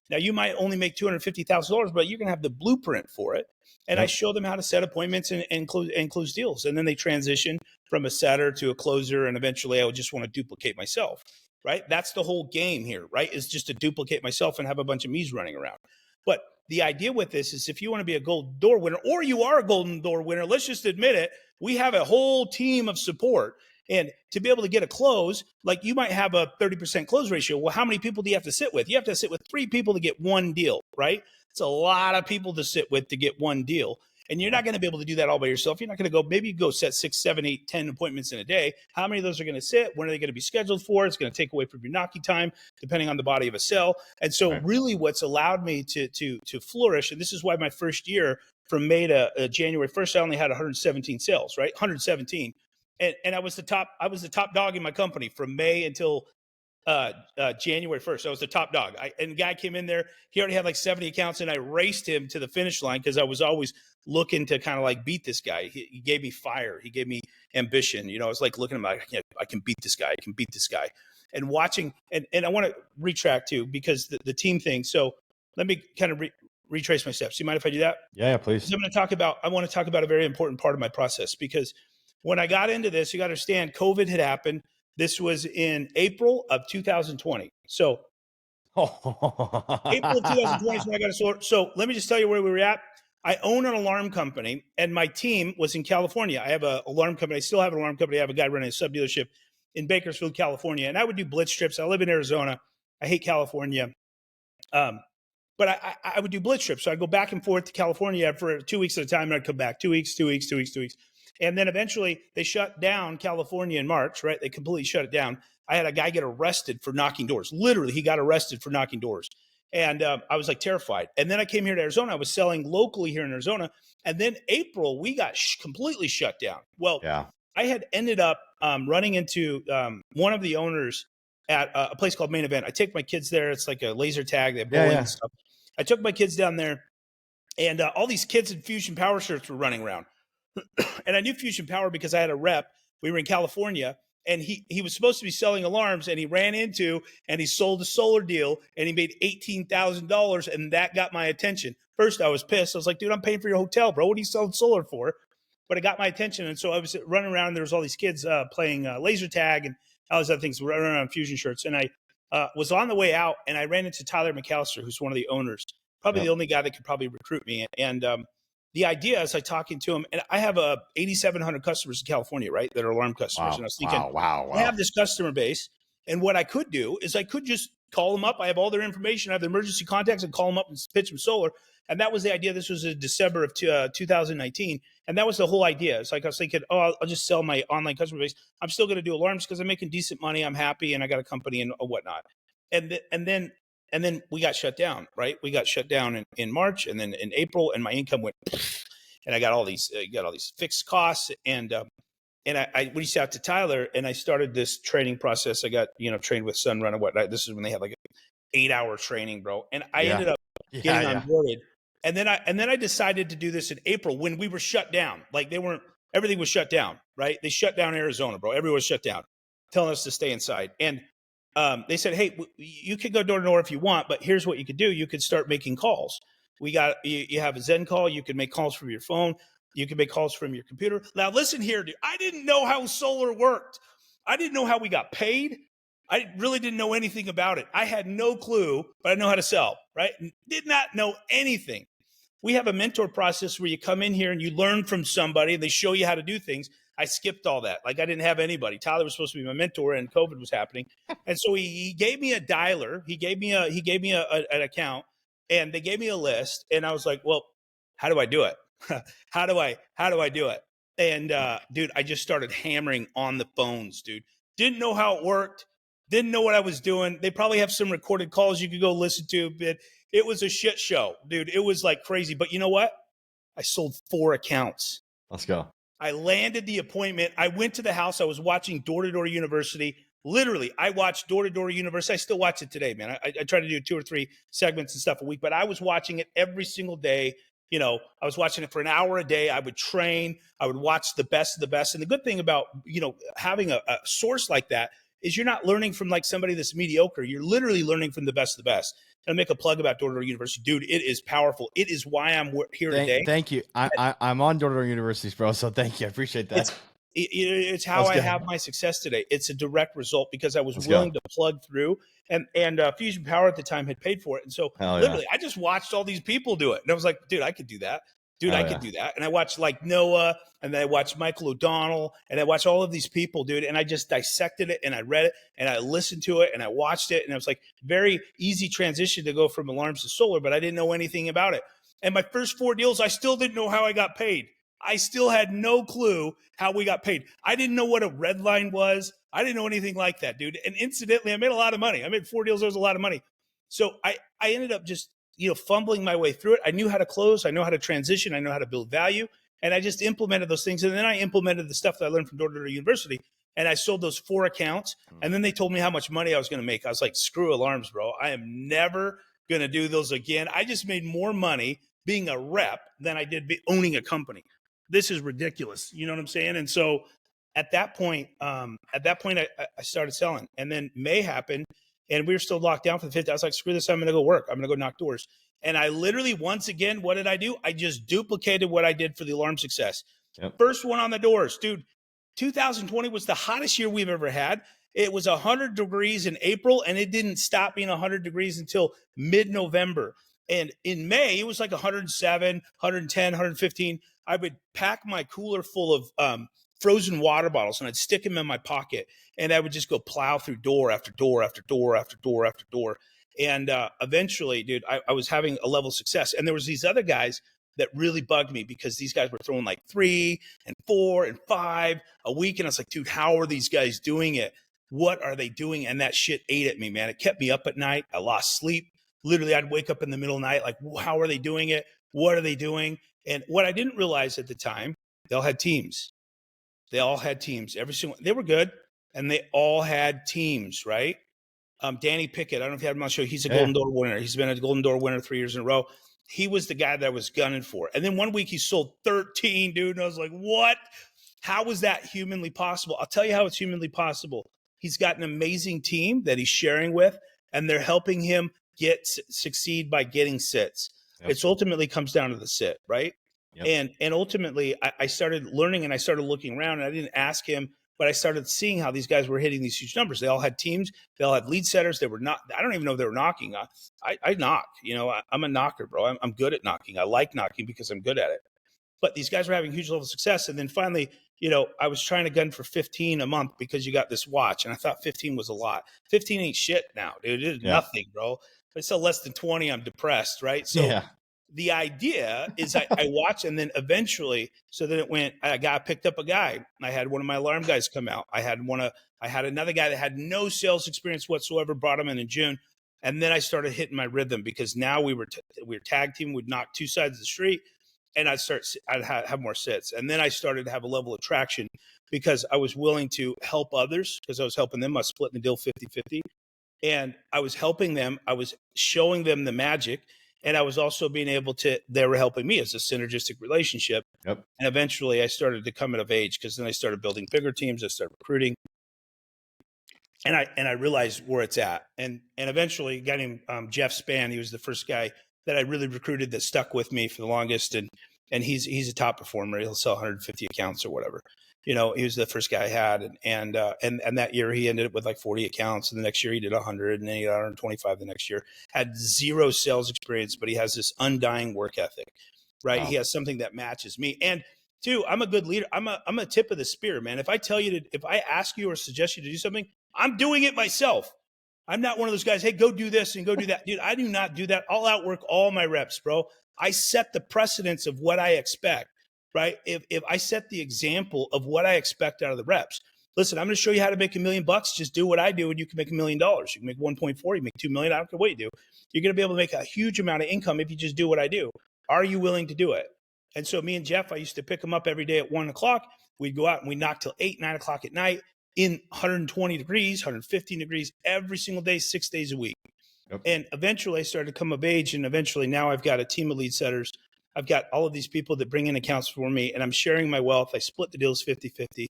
Now, you might only make $250,000, but you're going to have the blueprint for it. And I show them how to set appointments and close deals. And then they transition from a setter to a closer. And eventually I would just want to duplicate myself, right? That's the whole game here, right? Is just to duplicate myself and have a bunch of me's running around. But the idea with this is if you want to be a golden door winner, or you are a golden door winner, let's just admit it, we have a whole team of support. And to be able to get a close, like you might have a 30% close ratio. Well, how many people do you have to sit with? You have to sit with 3 people to get one deal, right? It's a lot of people to sit with to get one deal. And you're not going to be able to do that all by yourself. You're not going to go, maybe you go set 6, 7, 8, 10 appointments in a day. How many of those are going to sit? When are they going to be scheduled for? It's going to take away from your knocking time, depending on the body of a cell. And so really what's allowed me to flourish, and this is why my first year from May to January 1st, I only had 117 sales, right? 117. And I was the top dog in my company from May until January 1st. I was the top dog. And the guy came in there. He already had like 70 accounts, and I raced him to the finish line because I was always looking to kind of like beat this guy. He gave me fire. He gave me ambition. You know, I was like looking at him like, I can beat this guy. I can beat this guy. And watching, and I want to retract too, because the team thing. So let me kind of retrace my steps. Do you mind if I do that? Yeah, please. I want to talk about a very important part of my process, because when I got into this, you got to understand, COVID had happened. This was in April of 2020. So April of 2020 is when I got a solar. So let me just tell you where we were at. I own an alarm company, and my team was in California. I have an alarm company. I still have an alarm company. I have a guy running a sub dealership in Bakersfield, California. And I would do blitz trips. I live in Arizona. I hate California. But I would do blitz trips. So I'd go back and forth to California for 2 weeks at a time, and I'd come back 2 weeks, 2 weeks, 2 weeks, 2 weeks. And then eventually they shut down California in March, right? They completely shut it down. I had a guy get arrested for knocking doors. Literally, he got arrested for knocking doors. And I was like terrified. And then I came here to Arizona. I was selling locally here in Arizona. And then April, we got completely shut down. Well, I had ended up running into one of the owners at a place called Main Event. I take my kids there. It's like a laser tag. They have bowling and stuff. I took my kids down there, and all these kids in Fusion Power shirts were running around. And I knew Fusion Power because I had a rep. We were in California, and he was supposed to be selling alarms, and he ran into and he sold a solar deal, and he made $18,000, and that got my attention. First, I was pissed. I was like, dude, I'm paying for your hotel, bro. What are you selling solar for? But it got my attention, and so I was running around, and there was all these kids playing laser tag and all these other things, running around Fusion shirts. And I was on the way out, and I ran into Tyler McAllister, who's one of the owners, probably the only guy that could probably recruit me. And the idea is, I talking to him, and I have 8,700 customers in California, right, that are alarm customers. And I was thinking, I have this customer base, and what I could do is I could just call them up. I have all their information. I have the emergency contacts, and call them up and pitch them solar. And that was the idea. This was in December of 2019. And that was the whole idea. It's like I was thinking, I'll just sell my online customer base. I'm still going to do alarms because I'm making decent money. I'm happy, and I got a company and whatnot. And then we got shut down, right? We got shut down in March, and then in April, and my income went, and I got all these fixed costs. And I reached out to Tyler, and I started this training process. I got, trained with Sunrun and whatnot. This is when they had like an 8-hour training, bro. And I ended up getting onboarded. And then I decided to do this in April when we were shut down. Like everything was shut down, right? They shut down Arizona, bro. Everyone was shut down, telling us to stay inside. And they said, hey, you could go door to door if you want, but here's what you could do. You could start making calls. You have a Zen call. You can make calls from your phone. You can make calls from your computer. Now, listen here, dude. I didn't know how solar worked. I didn't know how we got paid. I really didn't know anything about it. I had no clue, but I know how to sell, right? Did not know anything. We have a mentor process where you come in here and you learn from somebody, and they show you how to do things. I skipped all that. Like, I didn't have anybody. Tyler was supposed to be my mentor, and COVID was happening. And so he gave me a dialer. He gave me an account, and they gave me a list. And I was like, well, how do I do it? How do I do it? And dude, I just started hammering on the phones, dude. Didn't know how it worked. Didn't know what I was doing. They probably have some recorded calls you could go listen to, but it was a shit show, dude. It was like crazy. But you know what? I sold 4 accounts. Let's go. I landed the appointment. I went to the house. I was watching Door to Door University. Literally, I watched Door to Door University. I still watch it today, man. I try to do 2 or 3 segments and stuff a week, but I was watching it every single day. You know, I was watching it for an hour a day. I would train. I would watch the best of the best. And the good thing about, you know, having a source like that is you're not learning from like somebody that's mediocre. You're literally learning from the best of the best. And I make a plug about Door to Door University. Dude, it is powerful. It is why I'm here today. Thank you. I'm on Door to Door Universities, bro. So thank you. I appreciate that. It's how I have my success today. It's a direct result because I was willing to plug through, and Fusion Power at the time had paid for it. And so literally I just watched all these people do it. And I was like, dude, I could do that. Dude, I could do that. And I watched like Noah, and then I watched Michael O'Donnell, and I watched all of these people, dude. And I just dissected it, and I read it, and I listened to it, and I watched it. And it was like very easy transition to go from alarms to solar, but I didn't know anything about it. And my first 4 deals, I still didn't know how I got paid. I still had no clue how we got paid. I didn't know what a red line was. I didn't know anything like that, dude. And incidentally, I made a lot of money. I made 4 deals. There was a lot of money. So I ended up just, you know, fumbling my way through it. I knew how to close. I know how to transition. I know how to build value. And I just implemented those things. And then I implemented the stuff that I learned from Door to Door University. And I sold those 4 accounts. And then they told me how much money I was going to make. I was like, screw alarms, bro. I am never going to do those again. I just made more money being a rep than I did owning a company. This is ridiculous. You know what I'm saying? And so at that point, I started selling. And then May happened, and we were still locked down for the 5th. I was like, screw this. I'm going to go work. I'm going to go knock doors. And I literally, once again, what did I do? I just duplicated what I did for the Alarm Success. Yep. First one on the doors, dude. 2020 was the hottest year we've ever had. It was 100 degrees in April, and it didn't stop being 100 degrees until mid-November. And in May, it was like 107, 110, 115. I would pack my cooler full of frozen water bottles, and I'd stick them in my pocket, and I would just go plow through door after door after door after door after door. And eventually, dude, I was having a level of success. And there was these other guys that really bugged me because these guys were throwing like 3 and 4 and 5 a week. And I was like, dude, how are these guys doing it? What are they doing? And that shit ate at me, man. It kept me up at night. I lost sleep. Literally, I'd wake up in the middle of the night, like, how are they doing it? What are they doing? And what I didn't realize at the time, they all had teams. They all had teams. Every single, they were good, and they all had teams, right? Danny Pickett, I don't know if you had him on the show. He's a Golden Door winner. He's been a Golden Door winner 3 years in a row. He was the guy that I was gunning for. And then one week he sold 13, dude. And I was like, what? How is that humanly possible? I'll tell you how it's humanly possible. He's got an amazing team that he's sharing with, and they're helping him succeed by getting sits. Yep. It's ultimately comes down to the sit, right? Yep. And ultimately I started learning, and I started looking around, and I didn't ask him, but I started seeing how these guys were hitting these huge numbers. They all had teams. They all had lead setters. They were not, I don't even know if they were knocking. I knock, you know, I'm a knocker, bro. I'm good at knocking. I like knocking because I'm good at it. But these guys were having huge level of success. And then finally, you know, I was trying to gun for 15 a month because you got this watch. And I thought 15 was a lot. 15 ain't shit now, dude. It is nothing, bro. If I sell less than 20, I'm depressed, right? So the idea is I watch, and then eventually, so then it went, I picked up a guy. I had one of my alarm guys come out. I had another guy that had no sales experience whatsoever, brought him in June. And then I started hitting my rhythm because now we were tag team. We'd knock 2 sides of the street, and I'd have more sits. And then I started to have a level of traction because I was willing to help others because I was helping them. I was splitting the deal 50-50. And I was helping them. I was showing them the magic. And I was also being able to, they were helping me as a synergistic relationship. Yep. And eventually I started to come of age because then I started building bigger teams. I started recruiting. And I realized where it's at. And eventually a guy named Jeff Spann, he was the first guy that I really recruited that stuck with me for the longest. And he's a top performer. He'll sell 150 accounts or whatever. You know, he was the first guy I had. And that year he ended up with like 40 accounts. And the next year he did 100, and then he got 125 the next year. Had 0 sales experience, but he has this undying work ethic, right? Wow. He has something that matches me. And 2, I'm a good leader. I'm a tip of the spear, man. If I ask you or suggest you to do something, I'm doing it myself. I'm not one of those guys, hey, go do this and go do that. Dude, I do not do that. I'll outwork all my reps, bro. I set the precedence of what I expect. Right? If I set the example of what I expect out of the reps, listen, I'm going to show you how to make $1 million. Just do what I do and you can make $1 million. You can make 1.4, you make 2 million. I don't care what you do. You're going to be able to make a huge amount of income if you just do what I do. Are you willing to do it? And so me and Jeff, I used to pick him up every day at 1 o'clock. We'd go out and we'd knock till 8, 9 o'clock at night in 120 degrees, 115 degrees every single day, 6 days a week. Yep. And eventually I started to come of age, and eventually now I've got a team of lead setters. I've got all of these people that bring in accounts for me, and I'm sharing my wealth. I split the deals 50-50.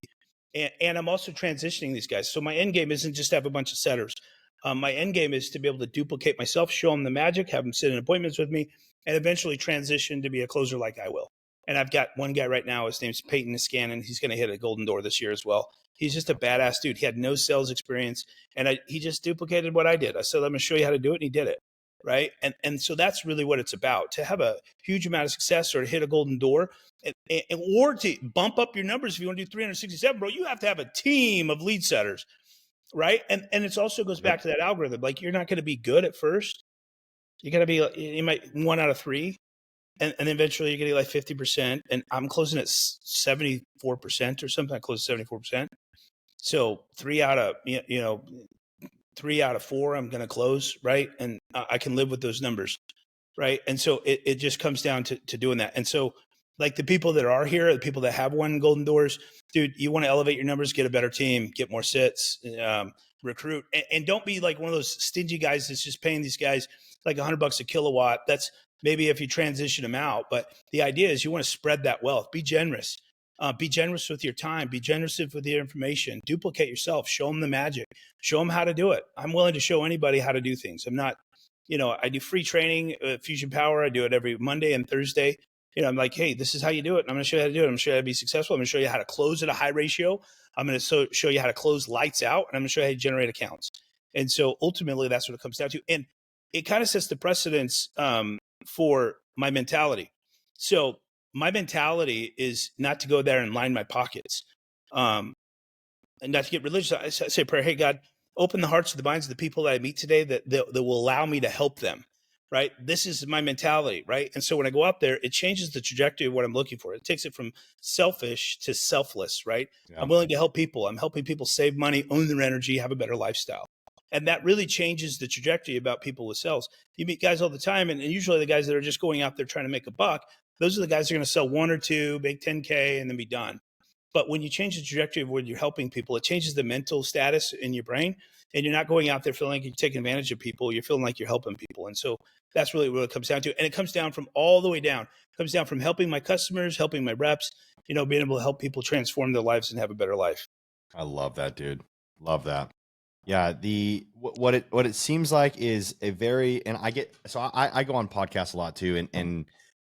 And I'm also transitioning these guys. So my end game isn't just to have a bunch of setters. My end game is to be able to duplicate myself, show them the magic, have them sit in appointments with me, and eventually transition to be a closer like I will. And I've got one guy right now, his name's Peyton Niscanen. He's going to hit a golden door this year as well. He's just a badass dude. He had no sales experience, and he just duplicated what I did. I said, I'm going to show you how to do it, and he did it, right? And so that's really what it's about, to have a huge amount of success or to hit a golden door, or to bump up your numbers. If you want to do 367, bro, you have to have a team of lead setters, right? And it also goes back to that algorithm. Like, you're not going to be good at first. You got to be, you might 1 out of 3. And eventually you're getting like 50%. And I'm closing at 74% or something. I close 74%. So 3 out of 4, I'm going to close, right? And I can live with those numbers, right? And so it just comes down to doing that. And so, like, the people that are here, the people that have won golden doors, dude, you want to elevate your numbers, get a better team, get more sits, recruit, and don't be like one of those stingy guys that's just paying these guys like $100 a kilowatt. That's maybe if you transition them out. But the idea is you want to spread that wealth. Be generous. Be generous with your time. Be generous with your information. Duplicate yourself. Show them the magic. Show them how to do it. I'm willing to show anybody how to do things. I'm not, I do free training, Fusion Power. I do it every Monday and Thursday. I'm like, hey, this is how you do it. And I'm going to show you how to do it. I'm going to show you how to be successful. I'm going to show you how to close at a high ratio. I'm going to show you how to close lights out. And I'm going to show you how to generate accounts. And so ultimately, that's what it comes down to. And it kind of sets the precedence for my mentality. So my mentality is not to go there and line my pockets, and not to get religious. I say a prayer, hey, God, open the hearts of the minds of the people that I meet today that will allow me to help them, right? This is my mentality, right? And so when I go out there, it changes the trajectory of what I'm looking for. It takes it from selfish to selfless, right? Yeah. I'm willing to help people. I'm helping people save money, own their energy, have a better lifestyle. And that really changes the trajectory about people with sales. You meet guys all the time, and usually the guys that are just going out there trying to make a buck, those are the guys that are going to sell 1 or 2, make 10K, and then be done. But when you change the trajectory of when you're helping people, it changes the mental status in your brain, and you're not going out there feeling like you're taking advantage of people. You're feeling like you're helping people. And so that's really what it comes down to. And it comes down from all the way down. It comes down from helping my customers, helping my reps, being able to help people transform their lives and have a better life. I love that, dude. Love that. Yeah, what it seems like is a very, and I go on podcasts a lot too, and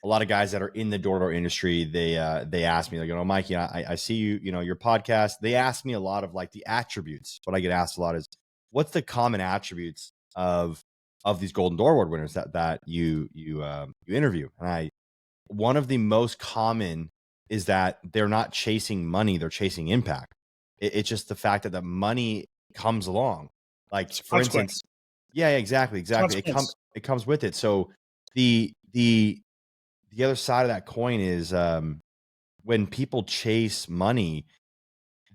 a lot of guys that are in the door-to-door industry, they ask me, like, Mikey, I see you, your podcast. They ask me a lot of like the attributes. What I get asked a lot is, what's the common attributes of these Golden Door Award winners that you interview? And one of the most common is that they're not chasing money, they're chasing impact. It's just the fact that the money comes along, like, for instance, yeah, exactly. It comes with it. So the other side of that coin is when people chase money,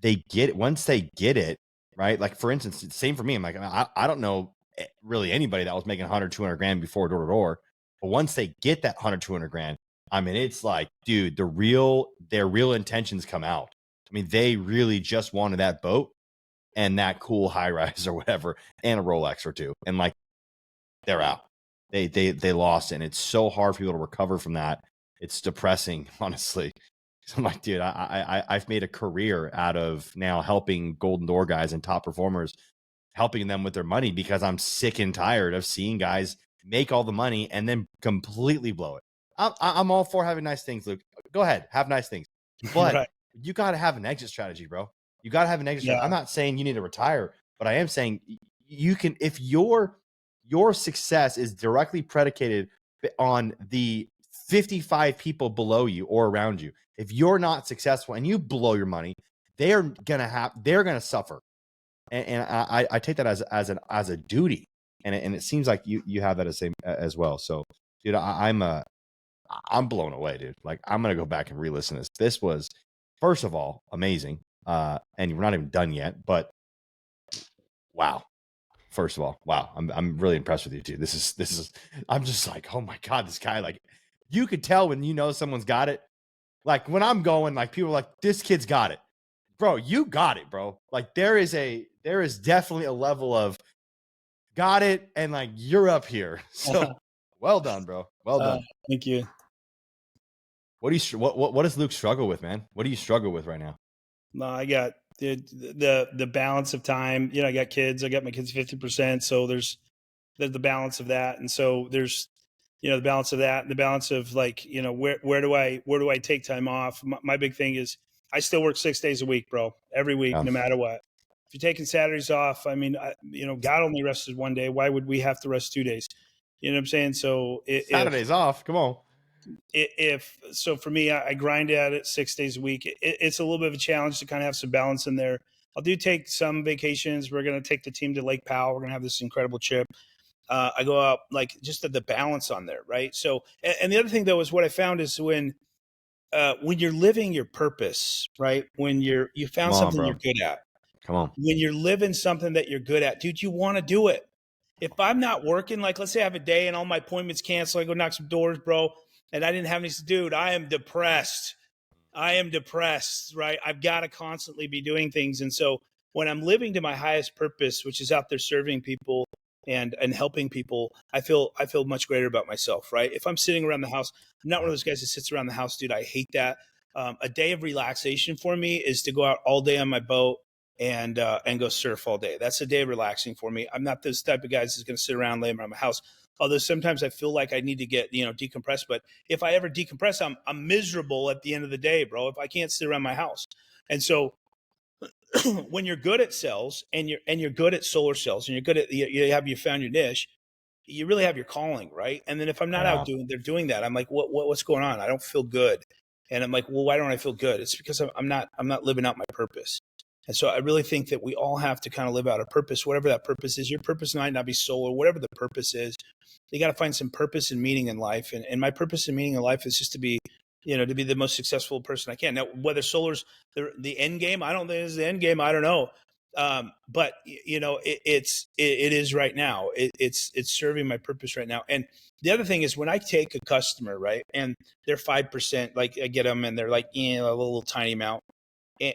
they get it once they get it, right? Like, for instance, it's same for me. I'm like, I don't know really anybody that was making 100, 200 grand before door to door, but once they get that 100, 200 grand, I mean, it's like, dude, their real intentions come out. I mean, they really just wanted that boat and that cool high rise or whatever, and a Rolex or 2. And like, they're out. They lost it. And it's so hard for people to recover from that. It's depressing, honestly. So I'm like, dude, I've made a career out of now helping Golden Door guys and top performers, helping them with their money, because I'm sick and tired of seeing guys make all the money and then completely blow it. I'm all for having nice things, Luke. Go ahead, have nice things. But right. You got to have an exit strategy, bro. You got to have an exit strategy. I'm not saying you need to retire, but I am saying you can, if your success is directly predicated on the 55 people below you or around you. If you're not successful and you blow your money, they're gonna suffer. And I take that as a duty. And it seems like you have that as well. So, dude, I'm blown away, dude. Like, I'm gonna go back and re-listen to this. This was, first of all, amazing. and we're not even done yet, but wow. First of all, wow. I'm really impressed with you too. This is, I'm just like, oh my God, this guy, like, you could tell when you know someone's got it. Like when I'm going, like people are like, this kid's got it. Bro, you got it, bro. Like there is definitely a level of got it, and like you're up here. So well done, bro. Well done. Thank you. What does Luke struggle with, man? What do you struggle with right now? No, I got the balance of time. You know, I got kids. I got my kids 50%. So there's the balance of that, and so there's the balance of that, and the balance of like where do I take time off? My big thing is I still work 6 days a week, bro. Every week, no matter what. If you're taking Saturdays off, I mean, God only rested 1 day. Why would we have to rest 2 days? You know what I'm saying? So Saturdays off. Come on. So for me, I grind at it 6 days a week. It's a little bit of a challenge to kind of have some balance in there. I'll take some vacations. We're going to take the team to Lake Powell. We're going to have this incredible trip. I go out, like, just the balance on there, right? So, and the other thing though is what I found is when you're living your purpose, right? When you found something you're good at. Come on. When you're living something that you're good at, dude, you want to do it. If I'm not working, like let's say I have a day and all my appointments canceled, I go knock some doors, bro, and I didn't have any, dude, I am depressed. Right? I've got to constantly be doing things. And so when I'm living to my highest purpose, which is out there serving people and helping people, I feel much greater about myself, right? If I'm sitting around the house, I'm not one of those guys that sits around the house, dude. I hate that. A day of relaxation for me is to go out all day on my boat and go surf all day. That's a day of relaxing for me. I'm not this type of guy that's going to sit around laying around my house. Although sometimes I feel like I need to get, decompressed. But if I ever decompress, I'm miserable at the end of the day, bro, if I can't sit around my house. And so when you're good at cells and you're good at solar cells and you're good at, you found your niche, you really have your calling, right? And then if I'm not out doing that, I'm like, what's going on? I don't feel good. And I'm like, well, why don't I feel good? It's because I'm not living out my purpose. And so I really think that we all have to kind of live out a purpose, whatever that purpose is. Your purpose might not be solar, whatever the purpose is. You got to find some purpose and meaning in life. And my purpose and meaning in life is just to be, to be the most successful person I can. Now, whether solar's the end game, I don't think it's the end game. I don't know. But it is right now. It's serving my purpose right now. And the other thing is when I take a customer, right, and they're 5%, like I get them and they're like, a little tiny amount.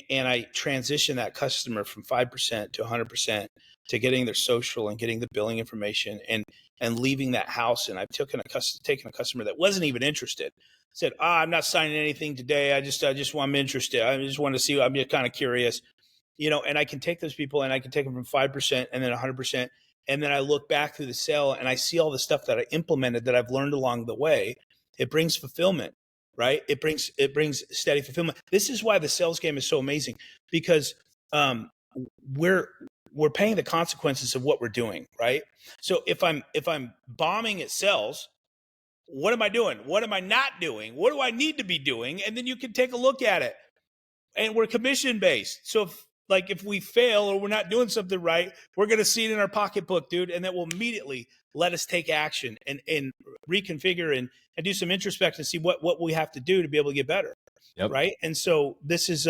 And I transition that customer from 5% to 100% to getting their social and getting the billing information and leaving that house. And I've taken a customer that wasn't even interested, said, I'm not signing anything today. I'm interested. I just want to see, I'm just kind of curious, and I can take those people and I can take them from 5% and then 100%. And then I look back through the sale and I see all the stuff that I implemented that I've learned along the way. It brings fulfillment. Right? It brings steady fulfillment. This is why the sales game is so amazing, because we're paying the consequences of what we're doing, right? So if I'm bombing at sales, what am I doing? What am I not doing? What do I need to be doing? And then you can take a look at it. And we're commission based. So if we fail or we're not doing something right, we're going to see it in our pocketbook, dude. And that will immediately let us take action and reconfigure and do some introspection and see what we have to do to be able to get better. Yep. Right. And so this is,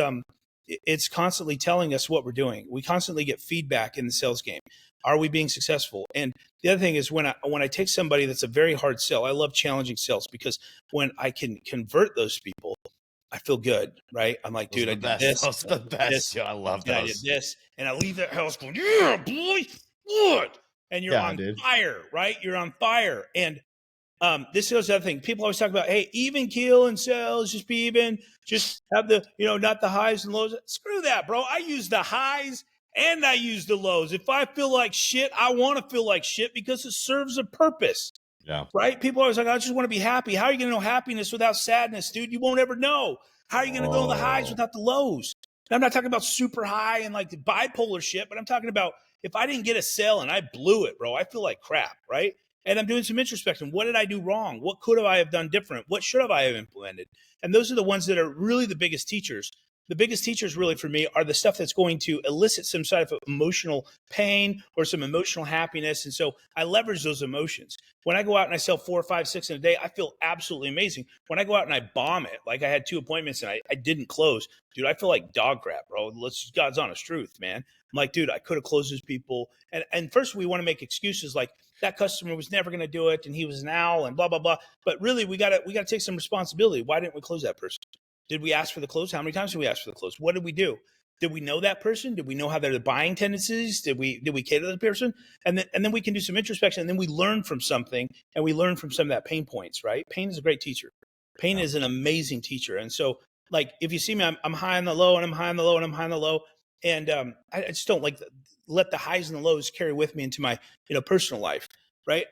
it's constantly telling us what we're doing. We constantly get feedback in the sales game. Are we being successful? And the other thing is when I take somebody that's a very hard sell, I love challenging sales because when I can convert those people, I feel good, right? I'm like, dude, I did this. Those are the best. I love those. I did this. And I leave that house going, yeah, boy, good. And you're on fire, right? You're on fire. And this is the other thing. People always talk about, hey, even keel and sales, just be even, just have the, not the highs and lows. Screw that, bro. I use the highs and I use the lows. If I feel like shit, I want to feel like shit because it serves a purpose. Yeah. Right? People are always like, I just want to be happy. How are you going to know happiness without sadness, dude? You won't ever know. How are you going to go to the highs without the lows? And I'm not talking about super high and like the bipolar shit, but I'm talking about if I didn't get a sale and I blew it, bro, I feel like crap, right? And I'm doing some introspection. What did I do wrong? What could I have done different? What should I have implemented? And those are the ones that are really the biggest teachers. the biggest teachers really for me are the stuff that's going to elicit some sort of emotional pain or some emotional happiness. And so I leverage those emotions. When I go out and I sell 4, 5, 6 in a day, I feel absolutely amazing. When I go out and I bomb it, like I had 2 appointments and I didn't close, dude, I feel like dog crap, bro. Let's God's honest truth, man. I'm like, dude, I could have closed those people. And first we want to make excuses like that customer was never going to do it and he was an owl and blah, blah, blah. But really we got to take some responsibility. Why didn't we close that person? Did we ask for the close? How many times did we ask for the close? What did we do? Did we know that person? Did we know how their buying tendencies? Did we cater to the person? And then we can do some introspection, and then we learn from something, and we learn from some of that pain points, right? Pain is a great teacher. Pain is an amazing teacher. And so, like, if you see me, I'm high on the low, and I'm high on the low, and I'm high on the low, and I just don't like let the highs and the lows carry with me into my personal life, right?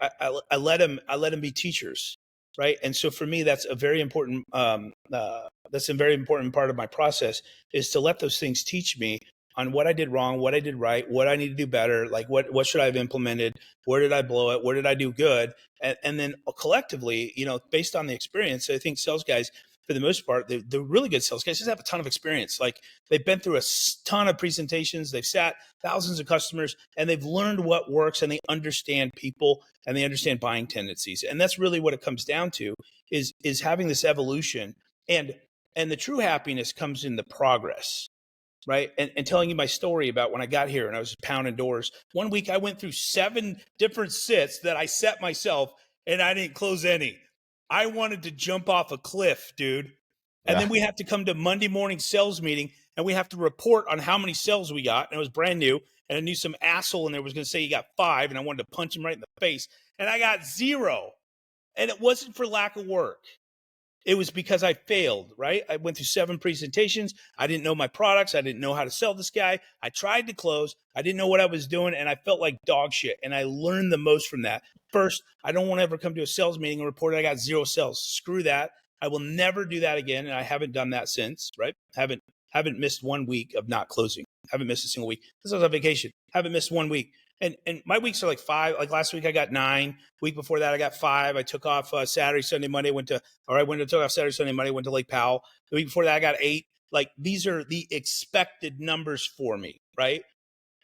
I let them be teachers, right? And so for me, that's a very important part of my process is to let those things teach me on what I did wrong, what I did right, what I need to do better, like what should I have implemented, where did I blow it, where did I do good, and then collectively, based on the experience, I think sales guys, for the most part, the really good sales guys just have a ton of experience. Like they've been through a ton of presentations, they've sat thousands of customers, and they've learned what works, and they understand people, and they understand buying tendencies, and that's really what it comes down to is having this evolution, and the true happiness comes in the progress. Right. And telling you my story about when I got here and I was pounding doors. One week I went through 7 different sits that I set myself and I didn't close any. I wanted to jump off a cliff, dude. And then we have to come to Monday morning sales meeting and we have to report on how many sales we got. And it was brand new. And I knew some asshole in there was going to say he got 5 and I wanted to punch him right in the face. And I got 0. And it wasn't for lack of work. It was because I failed, right? I went through 7 presentations. I didn't know my products. I didn't know how to sell this guy. I tried to close. I didn't know what I was doing, and I felt like dog shit. And I learned the most from that. First, I don't want to ever come to a sales meeting and report I got 0 sales. Screw that. I will never do that again, and I haven't done that since, right? Haven't missed 1 week of not closing. Haven't missed a single week. This was on vacation. Haven't missed 1 week. And my weeks are like 5. Like last week I got 9. Week before that I got 5. I took off Saturday, Sunday, Monday. Took off Saturday, Sunday, Monday. Went to Lake Powell. The week before that I got 8. Like these are the expected numbers for me, right?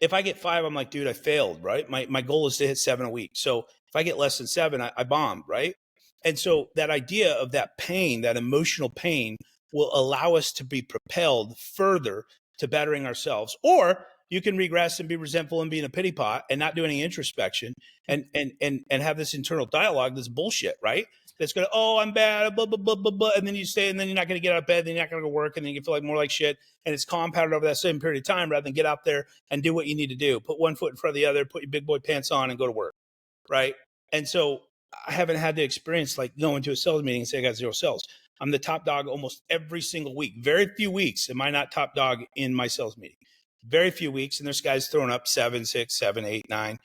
If I get 5, I'm like, dude, I failed, right? My goal is to hit 7 a week. So if I get less than 7, I bombed, right? And so that idea of that pain, that emotional pain, will allow us to be propelled further to bettering ourselves. Or you can regress and be resentful and be in a pity pot and not do any introspection and have this internal dialogue, this bullshit, right? That's going to, oh, I'm bad, blah, blah, blah, blah, blah. And then you stay, and then you're not going to get out of bed, then you're not going to go work, and then you feel like more like shit. And it's compounded over that same period of time rather than get out there and do what you need to do. Put one foot in front of the other, put your big boy pants on and go to work, right? And so I haven't had the experience like going to a sales meeting and say I got 0 sales. I'm the top dog almost every single week. Very few weeks am I not top dog in my sales meeting. Very few weeks, and there's guys throwing up 7, 6, 7, 8, 9,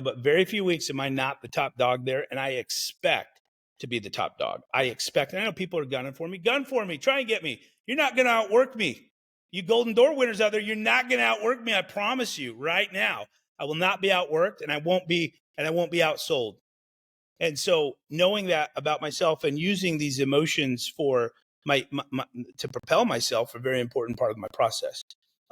but very few weeks am I not the top dog there, and I expect to be the top dog. I expect, and I know people are gunning for me. Gun for me. Try and get me. You're not going to outwork me. You Golden Door winners out there, you're not going to outwork me. I promise you right now. I will not be outworked, and I won't be outsold. And so knowing that about myself and using these emotions for my to propel myself, a very important part of my process.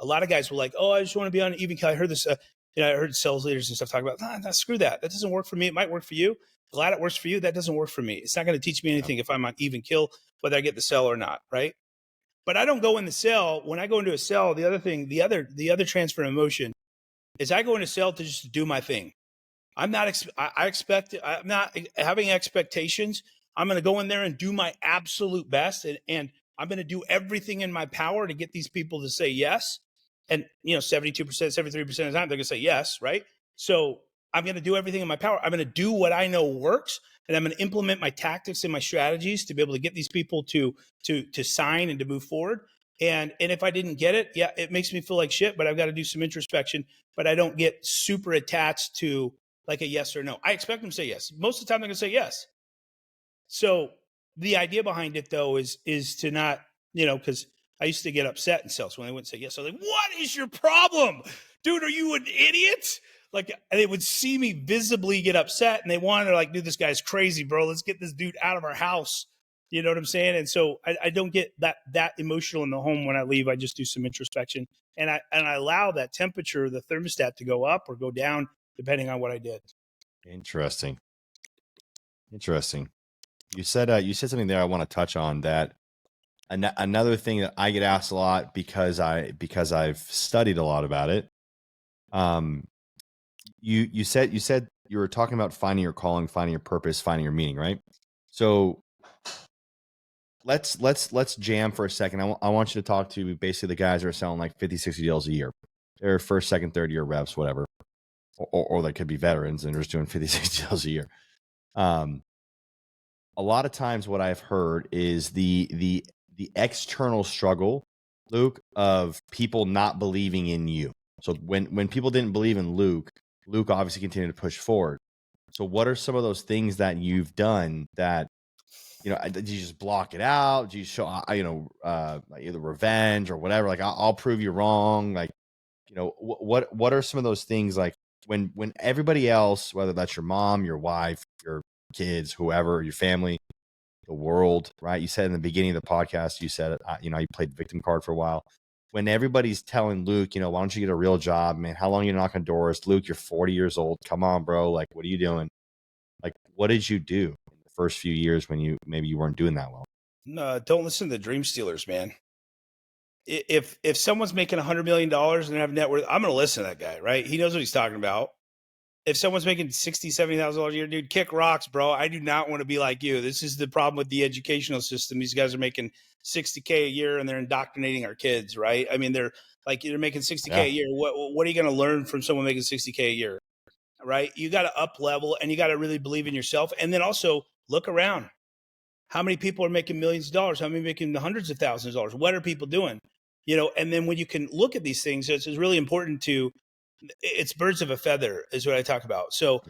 A lot of guys were like, oh, I just want to be on even kill. I heard this, I heard sales leaders and stuff talk about, nah, screw that. That doesn't work for me. It might work for you. Glad it works for you. That doesn't work for me. It's not going to teach me anything if I'm on even kill, whether I get the sell or not, right? But I don't go in the sell. When I go into a sell, the other transfer of emotion is I go into sell to just do my thing. I'm not having expectations. I'm going to go in there and do my absolute best. And I'm going to do everything in my power to get these people to say yes. And, 72%, 73% of the time, they're going to say yes, right? So I'm going to do everything in my power. I'm going to do what I know works, and I'm going to implement my tactics and my strategies to be able to get these people to sign and to move forward. And if I didn't get it, yeah, it makes me feel like shit, but I've got to do some introspection, but I don't get super attached to like a yes or no. I expect them to say yes. Most of the time they're going to say yes. So the idea behind it though is to not, because I used to get upset in sales when they wouldn't say yes. So like, what is your problem? Dude, are you an idiot? Like they would see me visibly get upset and they wanted to like, dude, this guy's crazy, bro. Let's get this dude out of our house. You know what I'm saying? And so I don't get that emotional in the home when I leave. I just do some introspection, and I allow that temperature, the thermostat, to go up or go down depending on what I did. Interesting. You said something there I want to touch on, that another thing that I get asked a lot because I've studied a lot about it. You said you were talking about finding your calling, finding your purpose, finding your meaning, right? So let's jam for a second. I want you to talk to basically the guys that are selling like 50, 60 deals a year. They're first, second, third year reps, whatever. Or they could be veterans and they're just doing 50, 60 deals a year. A lot of times what I've heard is the external struggle, Luke, of people not believing in you. So when people didn't believe in Luke obviously continued to push forward. So what are some of those things that you've done that, did you just block it out? Do you show, like either revenge or whatever? Like, I'll prove you wrong. Like, what are some of those things, like when everybody else, whether that's your mom, your wife, your kids, whoever, your family, the world, right? You said in the beginning of the podcast, you said, you played victim card for a while. When everybody's telling Luke, why don't you get a real job, man? How long are you knocking doors? Luke, you're 40 years old. Come on, bro. Like, what are you doing? Like, what did you do in the first few years when maybe you weren't doing that well? No, don't listen to the dream stealers, man. If someone's making $100 million and they have net worth, I'm going to listen to that guy, right? He knows what he's talking about. If someone's making $60,000, $70,000 a year, dude, kick rocks, bro. I do not want to be like you. This is the problem with the educational system. These guys are making $60K a year and they're indoctrinating our kids, right? I mean, they're making $60K a year. What are you going to learn from someone making $60K a year, right? You got to up level and you got to really believe in yourself. And then also look around. How many people are making millions of dollars? How many making the hundreds of thousands of dollars? What are people doing? And then when you can look at these things, it's really important it's birds of a feather is what I talk about. So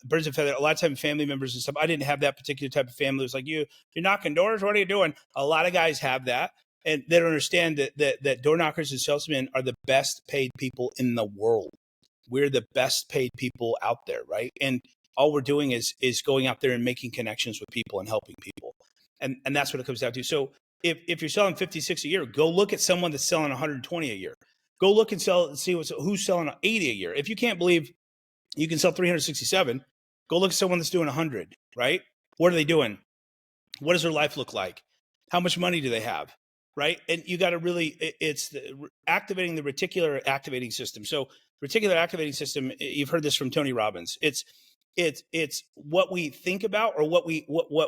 birds of a feather, a lot of times family members and stuff. I didn't have that particular type of family. It was like, you're knocking doors. What are you doing? A lot of guys have that. And they don't understand that door knockers and salesmen are the best paid people in the world. We're the best paid people out there, right? And all we're doing is going out there and making connections with people and helping people. And that's what it comes down to. So if you're selling 56 a year, go look at someone that's selling 120 a year. Go look and see who's selling 80 a year. If you can't believe you can sell 367, go look at someone that's doing 100, right? What are they doing? What does their life look like? How much money do they have, right? And you got to it's activating the reticular activating system. So reticular activating system, you've heard this from Tony Robbins. It's what we think about or what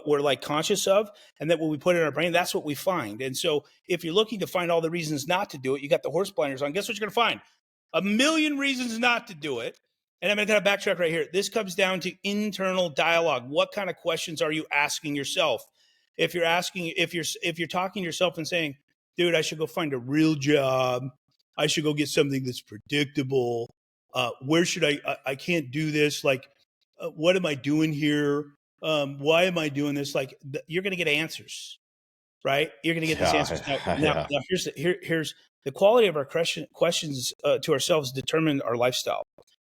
we're like conscious of, and that what we put in our brain, that's what we find. And so if you're looking to find all the reasons not to do it, you got the horse blinders on. Guess what you're going to find? A million reasons not to do it. And I'm going to kind of backtrack right here. This comes down to internal dialogue. What kind of questions are you asking yourself? If you're talking to yourself and saying, dude, I should go find a real job. I should go get something that's predictable. Where should I can't do this. Like, what am I doing here? Why am I doing this? Like, you're going to get answers, right? You're going to get these answers. Now here's the quality of our questions to ourselves determine our lifestyle.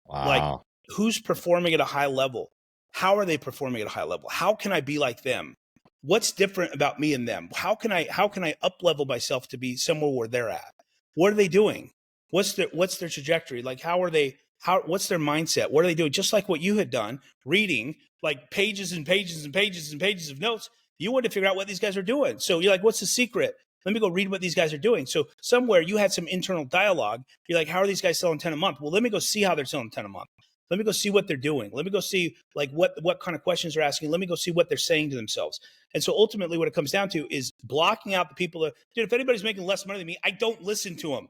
Wow. Like, who's performing at a high level? How are they performing at a high level? How can I be like them? What's different about me and them? How can I up level myself to be somewhere where they're at? What are they doing? What's their trajectory? Like, what's their mindset? What are they doing? Just like what you had done, reading like pages and pages and pages and pages of notes. You wanted to figure out what these guys are doing. So you're like, what's the secret? Let me go read what these guys are doing. So somewhere you had some internal dialogue. You're like, how are these guys selling 10 a month? Well, let me go see how they're selling 10 a month. Let me go see what they're doing. Let me go see like what kind of questions they're asking. Let me go see what they're saying to themselves. And so ultimately what it comes down to is blocking out the people that, dude, if anybody's making less money than me, I don't listen to them.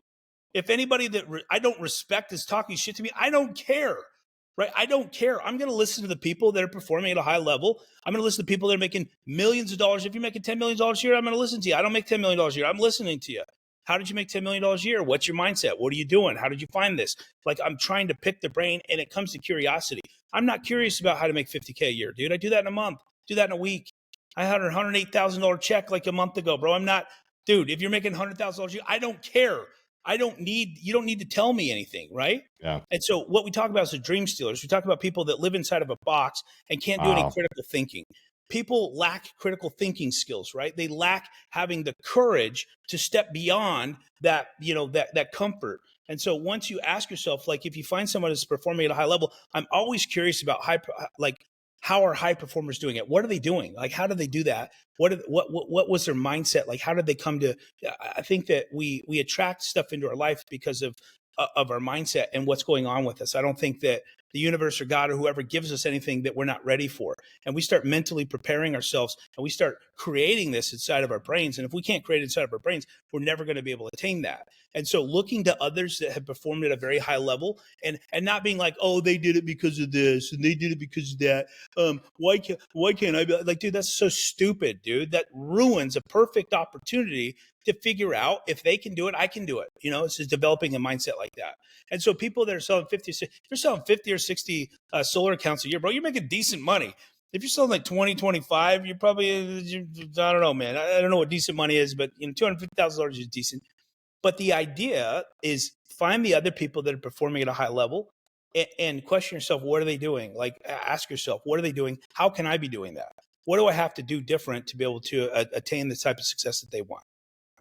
If anybody that I don't respect is talking shit to me, I don't care, right? I don't care. I'm going to listen to the people that are performing at a high level. I'm going to listen to people that are making millions of dollars. If you're making $10 million a year, I'm going to listen to you. I don't make $10 million a year. I'm listening to you. How did you make $10 million a year? What's your mindset? What are you doing? How did you find this? Like, I'm trying to pick the brain, and it comes to curiosity. I'm not curious about how to make $50K a year, dude. I do that in a month, do that in a week. I had a $108,000 check like a month ago, bro. I'm not, dude, if you're making $100,000 a year, I don't care. You don't need to tell me anything, right? Yeah. And so what we talk about is the dream stealers. We talk about people that live inside of a box and can't do any critical thinking. people lack critical thinking skills, right? They lack having the courage to step beyond that, that comfort. And so once you ask yourself, like, if you find someone that's performing at a high level, I'm always curious about how are high performers doing it? What are they doing? Like, how do they do that? What was their mindset? Like, how did they come to? I think that we attract stuff into our life because of our mindset and what's going on with us. I don't think that the universe or God or whoever gives us anything that we're not ready for. And we start mentally preparing ourselves and we start creating this inside of our brains. And if we can't create it inside of our brains, we're never going to be able to attain that. And so looking to others that have performed at a very high level and not being like, oh, they did it because of this and they did it because of that. Why can't I be like, dude, that's so stupid, dude. That ruins a perfect opportunity to figure out if they can do it, I can do it. It's just developing a mindset like that. And so people that are selling 50, if you're selling 50 or 60 solar accounts a year, bro, you're making decent money. If you're selling like 20, 25, you're probably, I don't know, man. I don't know what decent money is, but $250,000 is decent. But the idea is find the other people that are performing at a high level and question yourself, what are they doing? Like, ask yourself, what are they doing? How can I be doing that? What do I have to do different to be able to attain the type of success that they want?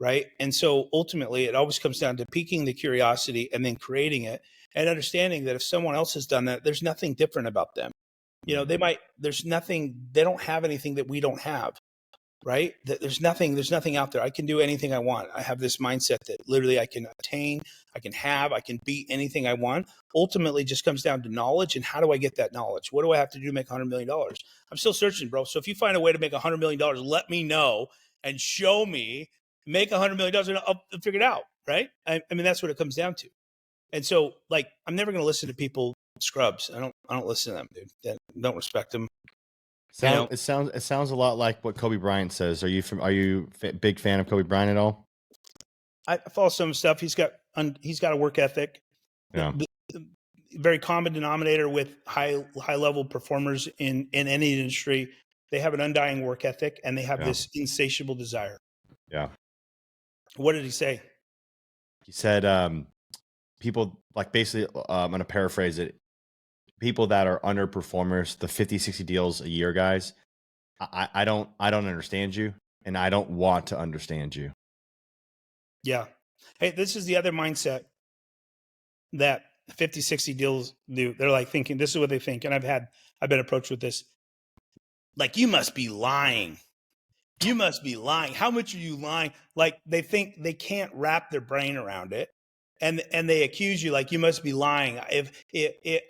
Right. And so ultimately, it always comes down to piquing the curiosity and then creating it and understanding that if someone else has done that, there's nothing different about them. They don't have anything that we don't have. Right. There's nothing out there. I can do anything I want. I have this mindset that literally I can attain, I can be anything I want. Ultimately, just comes down to knowledge. And how do I get that knowledge? What do I have to do to make $100 million? I'm still searching, bro. So if you find a way to make $100 million, let me know and show me. Make $100 million and I'll figure it out. Right. I mean, that's what it comes down to. And so, like, I'm never going to listen to people scrubs. I don't listen to them, dude. Don't respect them. It sounds a lot like what Kobe Bryant says. Are you a big fan of Kobe Bryant at all? I follow some stuff. He's got a work ethic. Yeah. The very common denominator with high level performers in any industry. They have an undying work ethic and they have this insatiable desire. Yeah. What did he say? He said, people, like, basically, I'm going to paraphrase it. People that are underperformers, the 50, 60 deals a year guys, I don't understand you, and I don't want to understand you. Yeah. Hey, this is the other mindset that 50, 60 deals do. They're like thinking, this is what they think. And I've been approached with this. Like, you must be lying. You must be lying. How much are you lying? Like, they think they can't wrap their brain around it. And they accuse you, like, you must be lying. If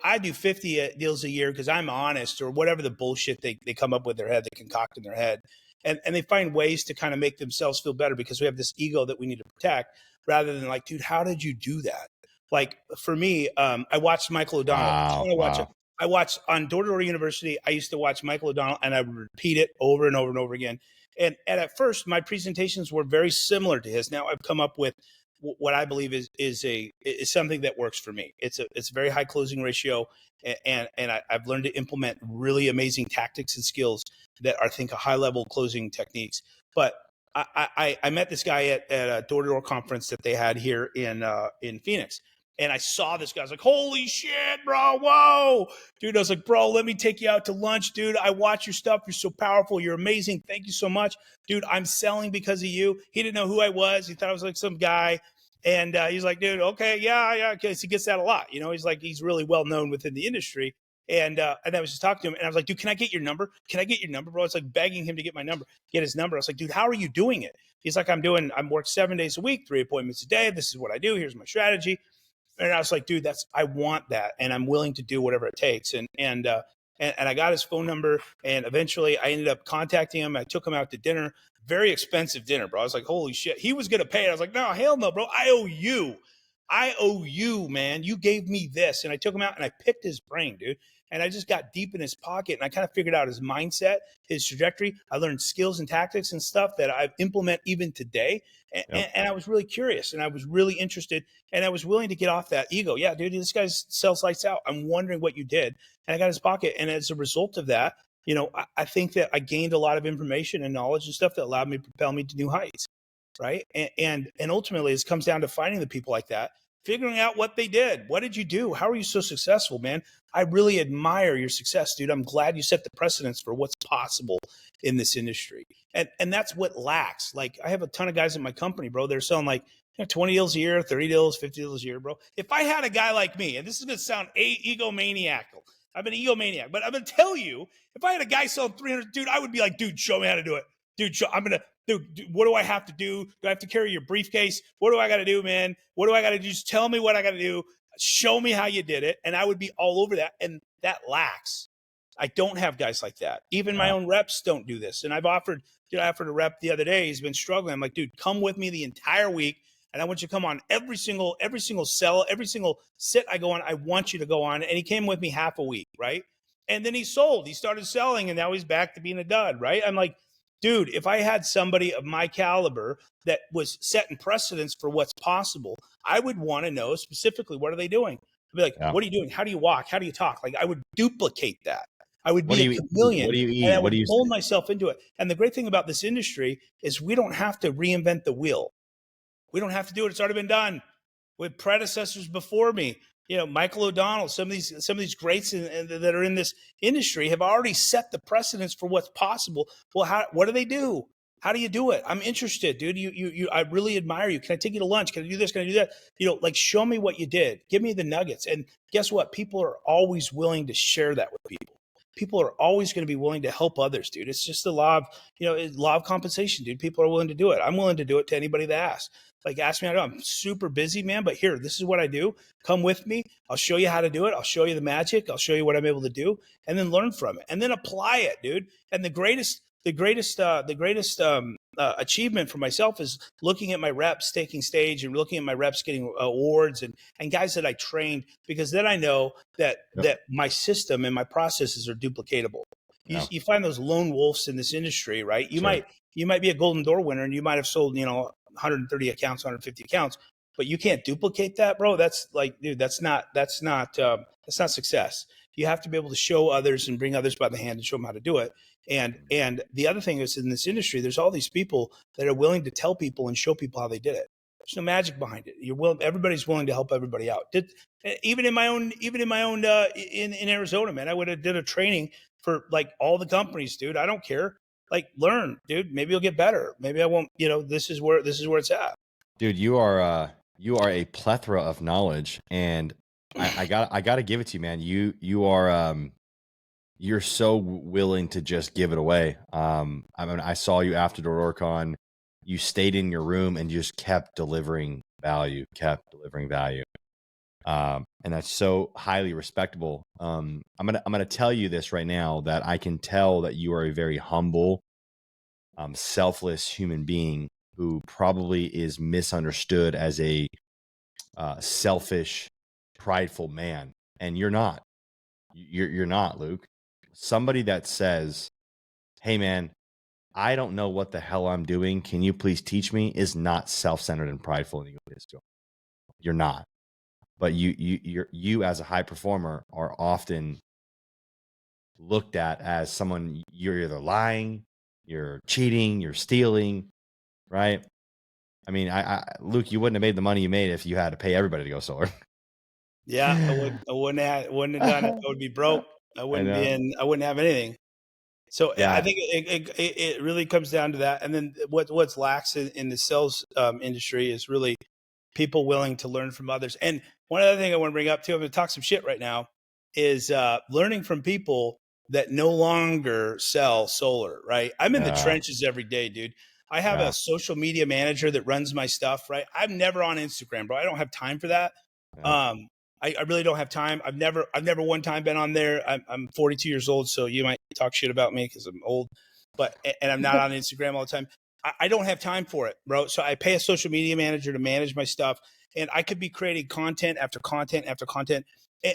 I do 50 deals a year because I'm honest, or whatever the bullshit they come up with their head, they concoct in their head. And they find ways to kind of make themselves feel better because we have this ego that we need to protect, rather than like, dude, how did you do that? Like, for me, I watched Michael O'Donnell. Wow. I watched on Door to Door University. I used to watch Michael O'Donnell and I would repeat it over and over and over again. And at first, my presentations were very similar to his. Now I've come up with what I believe is something that works for me. It's a very high closing ratio, and I've learned to implement really amazing tactics and skills that are, I think, a high level closing techniques. But I met this guy at a door to door conference that they had here in Phoenix. And I saw this guy. I was like, holy shit, bro. Whoa. Dude, I was like, bro, let me take you out to lunch, dude. I watch your stuff. You're so powerful. You're amazing. Thank you so much. Dude, I'm selling because of you. He didn't know who I was. He thought I was like some guy. And he's like, dude, okay, yeah. Because he gets that a lot. He's like, he's really well known within the industry. And I was just talking to him. And I was like, dude, can I get your number? Can I get your number, bro? It's like begging him to get my number, get his number. I was like, dude, how are you doing it? He's like, I'm work 7 days a week, 3 appointments a day. This is what I do. Here's my strategy. And I was like, dude, I want that. And I'm willing to do whatever it takes. And I got his phone number, and eventually I ended up contacting him. I took him out to dinner, very expensive dinner, bro. I was like, holy shit, he was going to pay it. I was like, no, hell no, bro. I owe you, man. You gave me this. And I took him out and I picked his brain, dude. And I just got deep in his pocket and I kind of figured out his mindset, his trajectory. I learned skills and tactics and stuff that I implement even today. And I was really curious and I was really interested and I was willing to get off that ego. Yeah, dude, this guy sells lights out. I'm wondering what you did. And I got his pocket. And as a result of that, I think that I gained a lot of information and knowledge and stuff that allowed me to propel me to new heights. Right. And ultimately it comes down to finding the people like that figuring out what they did. What did you do? How are you so successful, man? I really admire your success, dude. I'm glad you set the precedence for what's possible in this industry. And that's what lacks. Like, I have a ton of guys in my company, bro. They're selling like 20 deals a year, 30 deals, 50 deals a year, bro. If I had a guy like me, and this is going to sound egomaniacal, I'm an egomaniac, but I'm going to tell you, if I had a guy selling 300, dude, I would be like, dude, show me how to do it. Dude, dude, what do I have to do? Do I have to carry your briefcase? What do I got to do, man? What do I got to do? Just tell me what I got to do. Show me how you did it. And I would be all over that. And that lacks. I don't have guys like that. Even my own reps don't do this. And I've offered a rep the other day. He's been struggling. I'm like, dude, come with me the entire week. And I want you to come on every single sell, every single sit I go on. I want you to go on. And he came with me half a week, right? And then he sold. He started selling, and now he's back to being a dud, right? I'm like, dude, if I had somebody of my caliber that was setting precedents for what's possible, I would want to know specifically, what are they doing? I'd be like, what are you doing? How do you walk? How do you talk? Like, I would duplicate that. I would be a chameleon. What do you eat? And I would mold myself into it. And the great thing about this industry is we don't have to reinvent the wheel. We don't have to do it. It's already been done with predecessors before me. Michael O'Donnell, some of these greats that are in this industry have already set the precedence for what's possible. Well, what do they do? How do you do it? I'm interested, dude. I really admire you. Can I take you to lunch? Can I do this? Can I do that? Like, show me what you did. Give me the nuggets. And guess what? People are always willing to share that with people. People are always going to be willing to help others, dude. It's just the law of compensation, dude. People are willing to do it. I'm willing to do it to anybody that asks. Like, ask me how to do it. I'm super busy, man, but here, this is what I do. Come with me. I'll show you how to do it. I'll show you the magic. I'll show you what I'm able to do, and then learn from it, and then apply it, dude. And the greatest achievement for myself is looking at my reps taking stage and looking at my reps getting awards and guys that I trained, because then I know that my system and my processes are duplicatable. You find those lone wolves in this industry, right? You might be a Golden Door winner and you might have sold 130 accounts, 150 accounts, but you can't duplicate that, bro. That's like, dude, that's not success. You have to be able to show others and bring others by the hand and show them how to do it. And the other thing is, in this industry, there's all these people that are willing to tell people and show people how they did it. There's no magic behind it. Everybody's willing to help everybody out. Even in my own in Arizona, man, I would have did a training for like all the companies, dude. I don't care. Like, learn, dude. Maybe you'll get better. Maybe I won't. This is where it's at. Dude, you are a plethora of knowledge, and I got to give it to you, man. You are you're so willing to just give it away. I mean, I saw you after the OrCon. You stayed in your room and just kept delivering value. And that's so highly respectable. I'm gonna tell you this right now, that I can tell that you are a very humble, selfless human being who probably is misunderstood as a selfish, prideful man, and you're not. You're not, Luke. Somebody that says, "Hey, man, I don't know what the hell I'm doing. Can you please teach me?" is not self-centered and prideful and egotistical. You're not. But you as a high performer are often looked at as someone, you're either lying, you're cheating, you're stealing, right? I mean, Luke, you wouldn't have made the money you made if you had to pay everybody to go solar. Yeah, I wouldn't have done it. I would be broke. I wouldn't have anything. So yeah. I think it really comes down to that. And then what's lacks in the sales industry is really people willing to learn from others. And one other thing I want to bring up too, I'm going to talk some shit right now, is learning from people that no longer sell solar, right? I'm in the trenches every day, dude. I have a social media manager that runs my stuff, right? I'm never on Instagram, bro. I don't have time for that. I really don't have time. I've never one time been on there. I'm 42 years old, so you might talk shit about me because I'm old, and I'm not on Instagram all the time. I don't have time for it, bro. So I pay a social media manager to manage my stuff, and I could be creating content after content after content.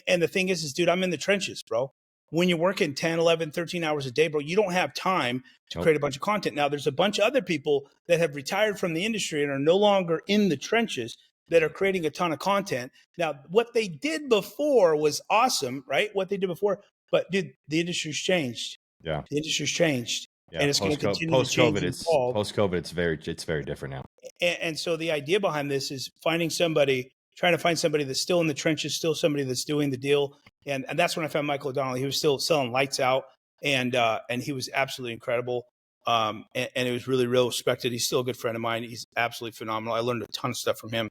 And the thing is, dude, I'm in the trenches, bro. When you're working 10, 11, 13 hours a day, bro, you don't have time to create a bunch of content. Now, there's a bunch of other people that have retired from the industry and are no longer in the trenches that are creating a ton of content. Now, what they did before was awesome, right? What they did before. But, dude, the industry's changed. Yeah. The industry's changed. Yeah. And it's going to continue to change. Post-COVID, it's very different now. And so the idea behind this is finding somebody, trying to find somebody that's still in the trenches, still somebody that's doing the deal. And that's when I found Michael O'Donnell. He was still selling lights out, and he was absolutely incredible. And it was really real respected. He's still a good friend of mine. He's absolutely phenomenal. I learned a ton of stuff from him.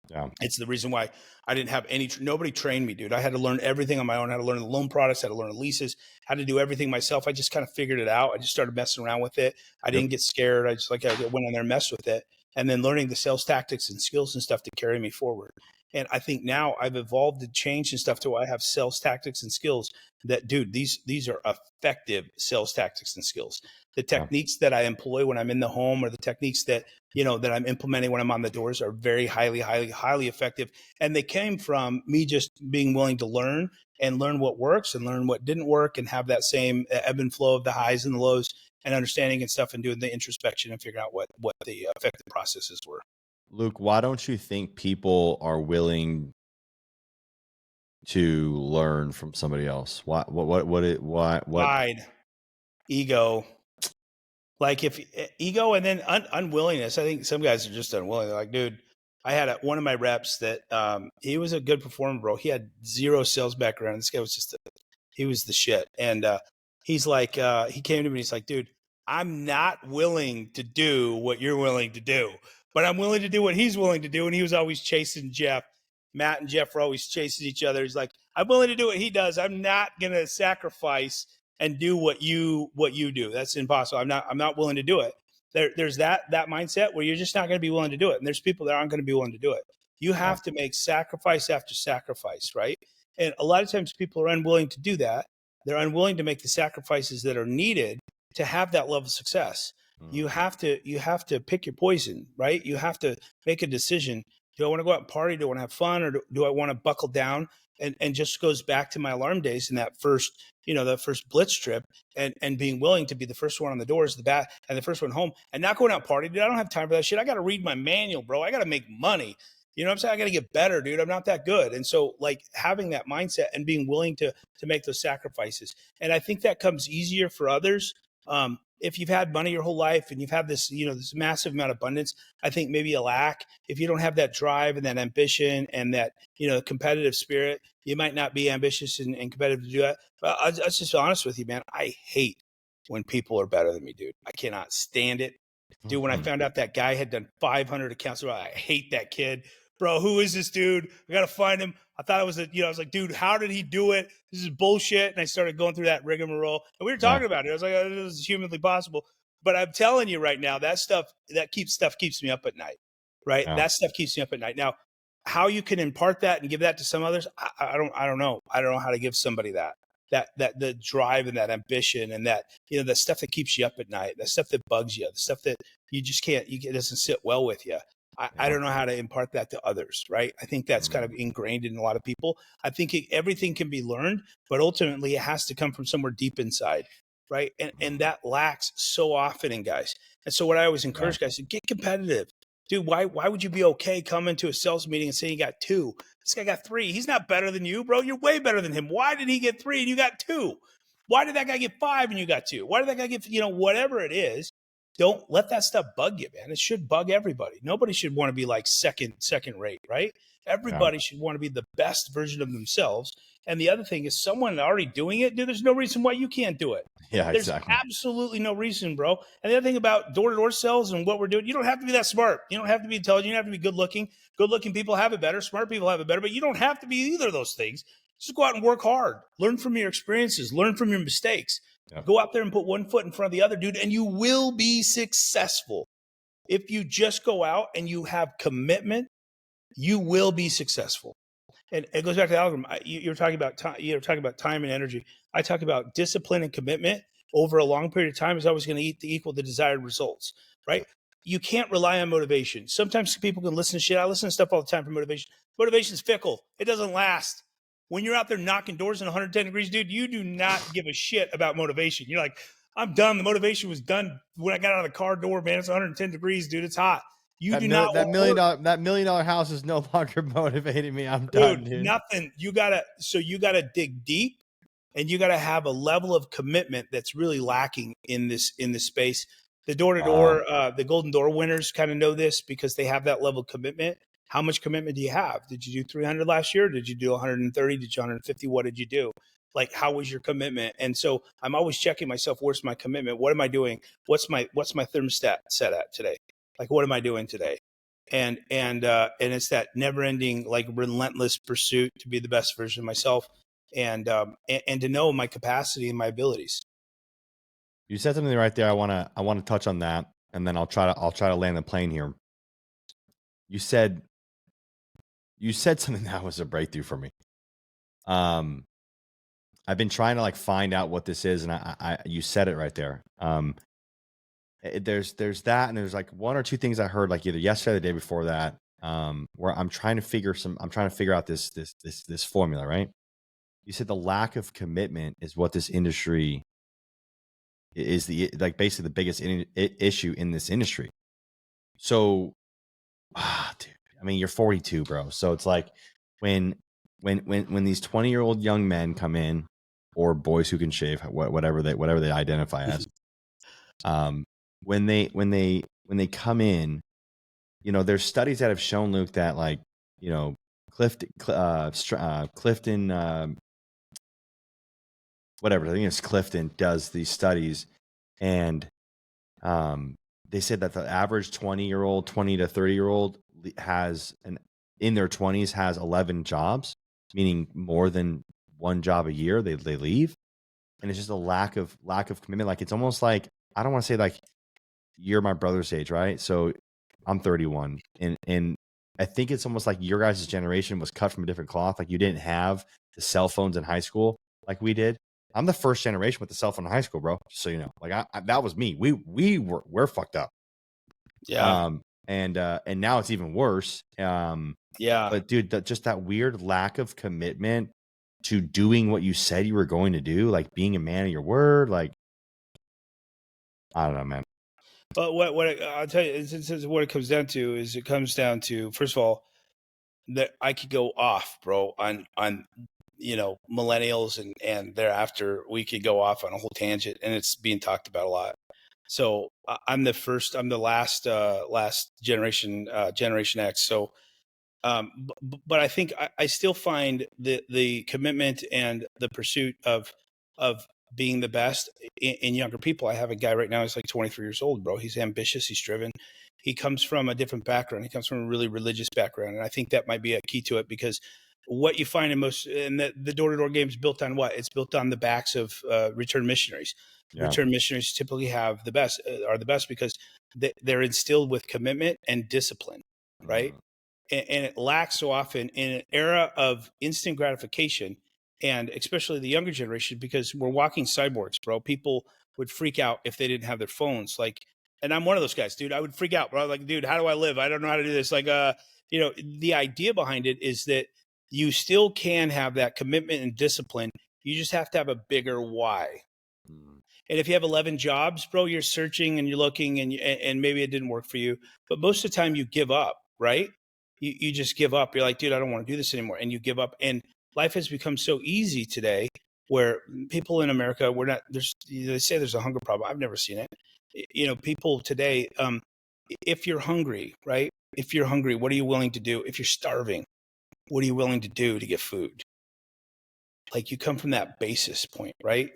Yeah. It's the reason why I didn't have nobody trained me, dude. I had to learn everything on my own. I had to learn the loan products, had to learn the leases, had to do everything myself. I just kind of figured it out. I just started messing around with it. I didn't get scared. I went in there and messed with it. And then learning the sales tactics and skills and stuff to carry me forward. And I think now I've evolved and changed and stuff to where I have sales tactics and skills that, dude, these are effective sales tactics and skills. The techniques that I employ when I'm in the home, or the techniques that, that I'm implementing when I'm on the doors, are very highly effective. And they came from me just being willing to learn what works and learn what didn't work, and have that same ebb and flow of the highs and the lows, and understanding and stuff, and doing the introspection and figuring out what the effective processes were. Luke, why don't you think people are willing to learn from somebody else? Why? Pride, ego. Like if ego, and then unwillingness. I think some guys are just unwilling. They're like, dude, I had one of my reps that he was a good performer, bro. He had zero sales background. This guy was he was the shit. And he's like, he came to me and he's like, dude, I'm not willing to do what you're willing to do, but I'm willing to do what he's willing to do. And he was always chasing Jeff. Matt and Jeff were always chasing each other. He's like, I'm willing to do what he does. I'm not going to sacrifice and do what you do. That's impossible. I'm not willing to do it. There's that mindset where you're just not going to be willing to do it. And there's people that aren't going to be willing to do it. You have to make sacrifice after sacrifice, right? And a lot of times people are unwilling to do that. They're unwilling to make the sacrifices that are needed to have that level of success. You have to pick your poison, right? You have to make a decision. Do I want to go out and party? Do I want to have fun? Or do I want to buckle down? And just goes back to my alarm days in that first, that first blitz trip, and being willing to be the first one on the doors, and the first one home, and not going out party. Dude, I don't have time for that shit. I got to read my manual, bro. I got to make money. You know what I'm saying? I got to get better, dude. I'm not that good. And so, like, having that mindset and being willing to make those sacrifices. And I think that comes easier for others. If you've had money your whole life and you've had this, this massive amount of abundance, I think maybe a lack. If you don't have that drive and that ambition and that, competitive spirit, you might not be ambitious and competitive to do that. But I'll just be honest with you, man. I hate when people are better than me, dude. I cannot stand it. Dude, when I found out that guy had done 500 accounts, I hate that kid. Bro, who is this dude? I got to find him. I thought it was I was like, dude, how did he do it? This is bullshit. And I started going through that rigmarole. And we were talking about it. I was like, oh, this is humanly possible. But I'm telling you right now, that keeps me up at night, right? Yeah. That stuff keeps me up at night. Now, how you can impart that and give that to some others, I don't know. I don't know how to give somebody that the drive and that ambition and that, the stuff that keeps you up at night, the stuff that bugs you, the stuff that you just can't, it doesn't sit well with you. I don't know how to impart that to others, right? I think that's kind of ingrained in a lot of people. I think everything can be learned, but ultimately it has to come from somewhere deep inside, right? And that lacks so often in guys. And so what I always encourage guys to get competitive. Dude, why would you be okay coming to a sales meeting and saying you got 2? This guy got 3. He's not better than you, bro. You're way better than him. Why did he get 3 and you got 2? Why did that guy get 5 and you got 2? Why did that guy get, whatever it is? Don't let that stuff bug you, man. It should bug everybody. Nobody should want to be like second rate, right? Everybody should want to be the best version of themselves. And the other thing is, someone already doing it, dude, there's no reason why you can't do it. Yeah, there's exactly. absolutely no reason, bro. And the other thing about door-to-door sales and what we're doing, you don't have to be that smart. You don't have to be intelligent. You don't have to be good-looking. Good-looking people have it better. Smart people have it better. But you don't have to be either of those things. Just go out and work hard. Learn from your experiences. Learn from your mistakes. Yep. Go out there and put one foot in front of the other, dude, and you will be successful. If you just go out and you have commitment, you will be successful. And it goes back to the algorithm. You're talking about time. You're talking about time and energy. I talk about discipline and commitment over a long period of time is always going to equal the desired results, right? You can't rely on motivation. Sometimes people can listen to shit. I listen to stuff all the time for motivation. Motivation's fickle. It doesn't last. When you're out there knocking doors in 110 degrees, dude, you do not give a shit about motivation. You're like, I'm done. The motivation was done when I got out of the car door, man. It's 110 degrees, dude. It's hot. That $1 million house is no longer motivating me. I'm done, dude. Nothing. You gotta dig deep, and you gotta have a level of commitment that's really lacking in this space. The door-to-door, the Golden Door winners kind of know this because they have that level of commitment. how much commitment do you have? Did you do 300 last year? Did you do 130? Did you 150? What did you do? Like, how was your commitment? And so I'm always checking myself. Where's my commitment? What am I doing? What's my thermostat set at today? Like, what am I doing today? And it's that never ending, like, relentless pursuit to be the best version of myself, and to know my capacity and my abilities. You said something right there. I want to touch on that, and then I'll try to land the plane here. You said something that was a breakthrough for me. I've been trying to like find out what this is, and you said it right there. There's that, and there's like one or two things I heard like either yesterday or the day before that, where I'm trying to figure out this formula, right? You said the lack of commitment is what this industry is basically the biggest issue in this industry. So, dude, I mean, you're 42, bro. So it's like when these 20-year-old young men come in, or boys who can shave, whatever they identify as, when they come in, you know, there's studies that have shown, Luke, that like, you know, Clifton, whatever, I think it's Clifton, does these studies, and they said that the average 20 to 30-year-old has in their 20s has 11 jobs, meaning more than one job a year they leave. And it's just a lack of commitment. Like, it's almost like, I don't want to say like you're my brother's age, right? So I'm 31, and I think it's almost like your guys' generation was cut from a different cloth. Like, you didn't have the cell phones in high school like we did. I'm the first generation with the cell phone in high school, bro. Just so you know, like that was me. We're fucked up. Yeah. And now it's even worse. Yeah. But dude, just that weird lack of commitment to doing what you said you were going to do, like being a man of your word. Like, I don't know, man. But what I'll tell you is what it comes down to is, it comes down to, first of all, that I could go off, bro, on you know, millennials and thereafter. We could go off on a whole tangent, and it's being talked about a lot. So I'm the last generation, Generation X. So, but I think I still find the commitment and the pursuit of being the best in younger people. I have a guy right now, he's like 23 years old, bro. He's ambitious, he's driven. He comes from a different background. He comes from a really religious background, and I think that might be a key to it, because what you find in the door-to-door game is built on what? It's built on the backs of return missionaries. Yeah. Return missionaries typically are the best because they're instilled with commitment and discipline, right? And it lacks so often in an era of instant gratification, and especially the younger generation, because we're walking cyborgs, bro. People would freak out if they didn't have their phones. Like, and I'm one of those guys, dude. I would freak out, bro. Like, dude, how do I live? I don't know how to do this. Like, you know, the idea behind it is that you still can have that commitment and discipline. You just have to have a bigger why. And if you have 11 jobs, bro, you're searching and you're looking, and maybe it didn't work for you, but most of the time you give up, right? You just give up. You're like, dude, I don't want to do this anymore. And you give up. And life has become so easy today, where people in America, they say there's a hunger problem. I've never seen it. You know, people today, if you're hungry, right? If you're hungry, what are you willing to do? If you're starving, what are you willing to do to get food? Like, you come from that basis point, right?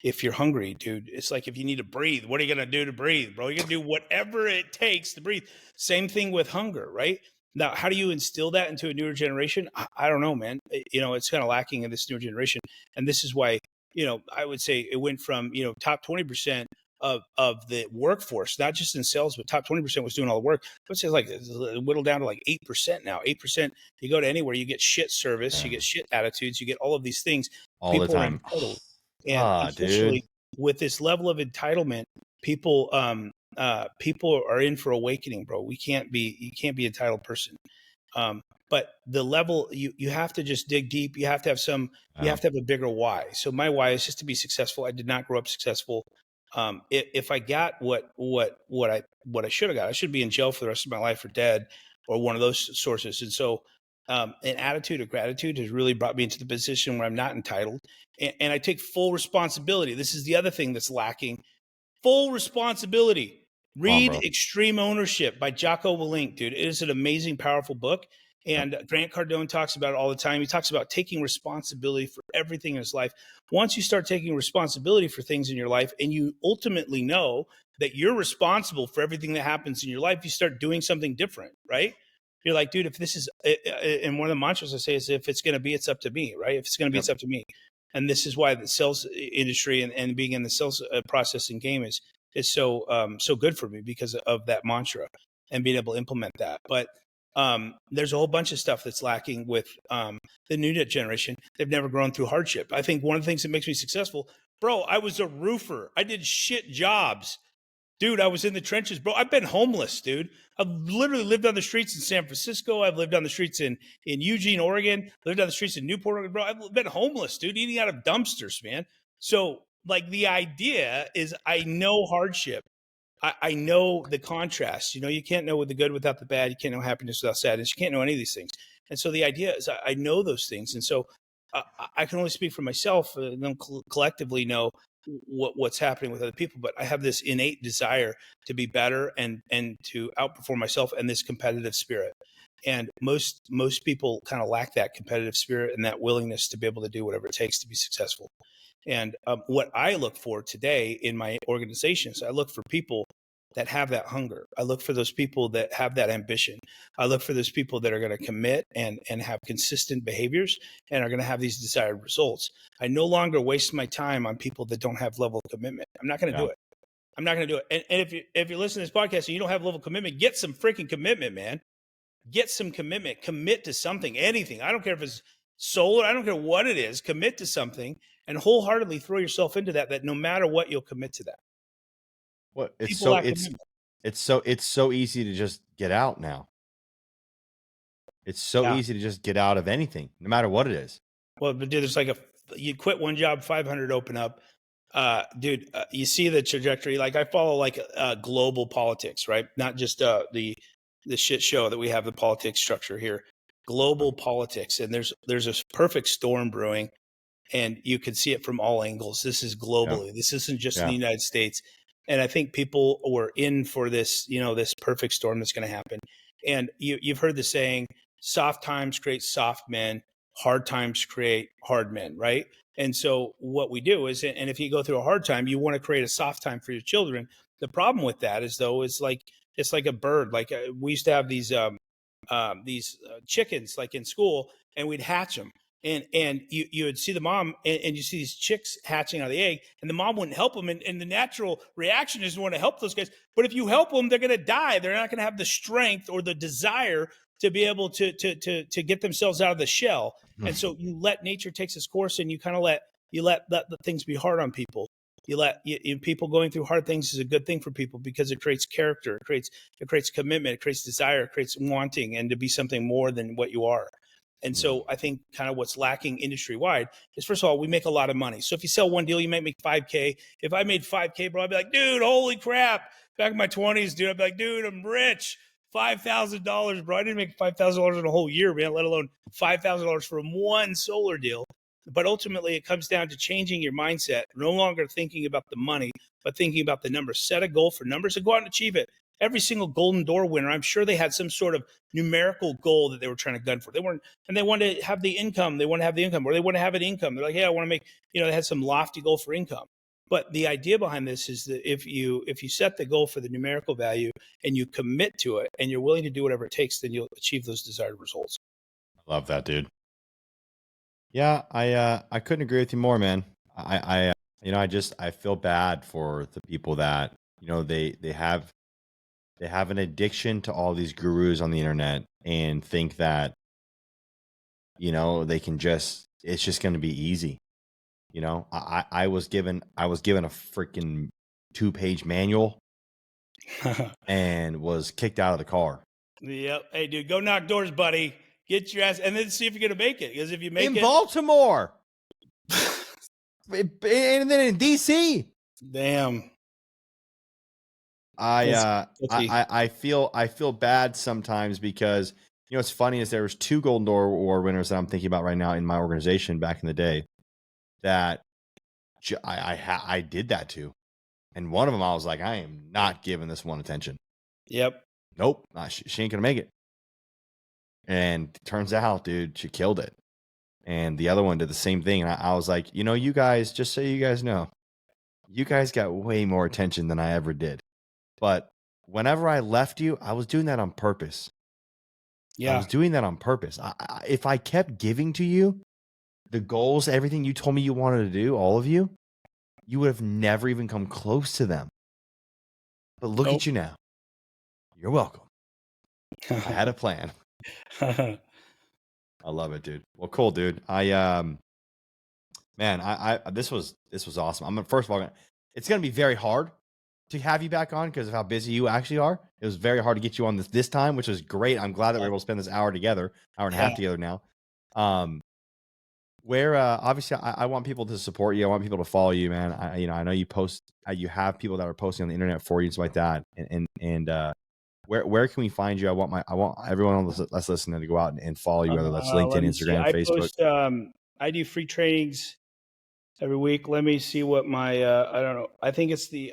If you're hungry, dude, it's like, if you need to breathe, what are you going to do to breathe, bro? You're going to do whatever it takes to breathe. Same thing with hunger, right? Now, how do you instill that into a newer generation? I don't know, man. You know, it's kind of lacking in this newer generation. And this is why, you know, I would say it went from, you know, top 20% of the workforce, not just in sales, but top 20% was doing all the work. Let's say like whittled down to like 8% now. 8%, you go to anywhere, you get shit service, you get shit attitudes, you get all of these things. All People the time. are entitled. And unfortunately, with this level of entitlement, people are in for awakening, bro. You can't be entitled person. But the level, you have to just dig deep. You have to have you have to have a bigger why. So my why is just to be successful. I did not grow up successful. If I got what I should have got, I should be in jail for the rest of my life or dead, or one of those sources. And so, an attitude of gratitude has really brought me into the position where I'm not entitled, and I take full responsibility. This is the other thing that's lacking: full responsibility. Read Extreme Ownership by Jocko Willink, dude. It is an amazing, powerful book. And Grant Cardone talks about it all the time. He talks about taking responsibility for everything in his life. Once you start taking responsibility for things in your life and you ultimately know that you're responsible for everything that happens in your life, you start doing something different, right? You're like, dude, if this is, and one of the mantras I say is, if it's going to be, it's up to me, right? If it's going to be, it's up to me. And this is why the sales industry and being in the sales processing game is so good for me because of that mantra and being able to implement that. But there's a whole bunch of stuff that's lacking with the new generation. They've never grown through hardship. I think one of the things that makes me successful, bro, I was a roofer. I did shit jobs. Dude, I was in the trenches, bro. I've been homeless, dude. I've literally lived on the streets in San Francisco. I've lived on the streets in Eugene, Oregon. Lived on the streets in Newport, Oregon, bro. I've been homeless, dude, eating out of dumpsters, man. So, like, the idea is I know hardship. I know the contrast. You know, you can't know the good without the bad. You can't know happiness without sadness. You can't know any of these things. And so the idea is I know those things. And so I can only speak for myself and then collectively know what's happening with other people. But I have this innate desire to be better and to outperform myself and this competitive spirit. And most people kind of lack that competitive spirit and that willingness to be able to do whatever it takes to be successful. And what I look for today in my organizations, I look for people that have that hunger. I look for those people that have that ambition. I look for those people that are going to commit and have consistent behaviors and are going to have these desired results. I no longer waste my time on people that don't have level of commitment. I'm not going to do it. I'm not going to do it. And if you listen to this podcast and you don't have level of commitment, get some freaking commitment, man. Get some commitment. Commit to something, anything. I don't care if it's solar. I don't care what it is. Commit to something and wholeheartedly throw yourself into that no matter what, you'll commit to that. Well, it's so easy to just get out now. It's so easy to just get out of anything, no matter what it is. Well, but dude, there's like you quit one job, 500 open up. Dude, you see the trajectory. Like I follow like global politics, right? Not just the shit show that we have, the politics structure here. Global politics, and there's a perfect storm brewing. And you can see it from all angles. This is globally. Yeah. This isn't just in the United States. And I think people were in for this, this perfect storm that's going to happen. And you've heard the saying, soft times create soft men, hard times create hard men, right? And so what we do is, and if you go through a hard time, you want to create a soft time for your children. The problem with that is, though, it's like a bird. Like we used to have these chickens like in school, and we'd hatch them. And you would see the mom and you see these chicks hatching out of the egg, and the mom wouldn't help them. And the natural reaction is to want to help those guys. But if you help them, they're going to die. They're not going to have the strength or the desire to be able to get themselves out of the shell. And so you let nature take its course, and you kind of let the things be hard on people. People going through hard things is a good thing for people because it creates character, it creates commitment, it creates desire, it creates wanting and to be something more than what you are. And so I think kind of what's lacking industry wide is, first of all, we make a lot of money. So if you sell one deal, you might make $5K. If I made $5K, bro, I'd be like, dude, holy crap. Back in my 20s, dude, I'd be like, dude, I'm rich. $5,000, bro. I didn't make $5,000 in a whole year, man, let alone $5,000 from one solar deal. But ultimately, it comes down to changing your mindset, no longer thinking about the money, but thinking about the numbers. Set a goal for numbers and go out and achieve it. Every single Golden Door winner, I'm sure they had some sort of numerical goal that they were trying to gun for. They wanted to have the income. They want to have the income, or they want to have an income. They're like, hey, I want to make, they had some lofty goal for income. But the idea behind this is that if you set the goal for the numerical value and you commit to it and you're willing to do whatever it takes, then you'll achieve those desired results. I love that, dude. Yeah, I couldn't agree with you more, man. I feel bad for the people that, they have an addiction to all these gurus on the internet and think that, they can it's just going to be easy. I was given a freaking 2-page manual and was kicked out of the car. Yep. Hey, dude, go knock doors, buddy. Get your ass, and then see if you're going to make it. Because if you make it in Baltimore, and then in DC, damn. I feel bad sometimes because what's funny is there was 2 Golden Door Award winners that I'm thinking about right now in my organization back in the day that I did that to. And one of them, I was like, I am not giving this one attention. Yep. Nope. She ain't going to make it. And turns out, dude, she killed it. And the other one did the same thing. And I was like, you guys, just so you guys know, you guys got way more attention than I ever did. But whenever I left you, I was doing that on purpose. Yeah. I was doing that on purpose. If I kept giving to you the goals, everything you told me you wanted to do, all of you, you would have never even come close to them. But look at you now. You're welcome. I had a plan. I love it, dude. Well, cool, dude. This was awesome. First of all, it's going to be very hard to have you back on because of how busy you actually are. It was very hard to get you on this time, which was great. I'm glad that we were able to spend this hour together, hour and a half together now. Where obviously I want people to support you. I want people to follow you, man. I know you post. You have people that are posting on the internet for you and stuff like that. And where can we find you? I want everyone that's listening to go out and follow you, whether that's LinkedIn, Instagram, Facebook. I do free trainings every week. Let me see what my I don't know. I think it's the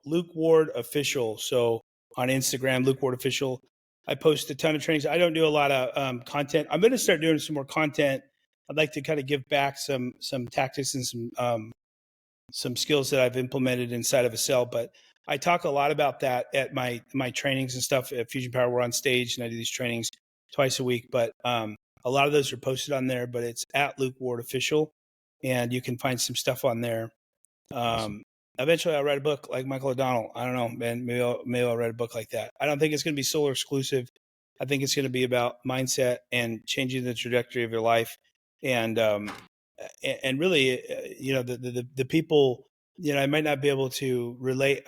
Luke Ward Official. So on Instagram, Luke Ward Official. I post a ton of trainings. I don't do a lot of content. I'm going to start doing some more content. I'd like to kind of give back some tactics and some skills that I've implemented inside of a cell. But I talk a lot about that at my trainings and stuff at Fusion Power. We're on stage and I do these trainings twice a week. But a lot of those are posted on there. But it's at Luke Ward Official, and you can find some stuff on there. Awesome. Eventually, I'll write a book like Michael O'Donnell. I don't know, man. Maybe I'll write a book like that. I don't think it's going to be solar exclusive. I think it's going to be about mindset and changing the trajectory of your life. And really, the people, I might not be able to relate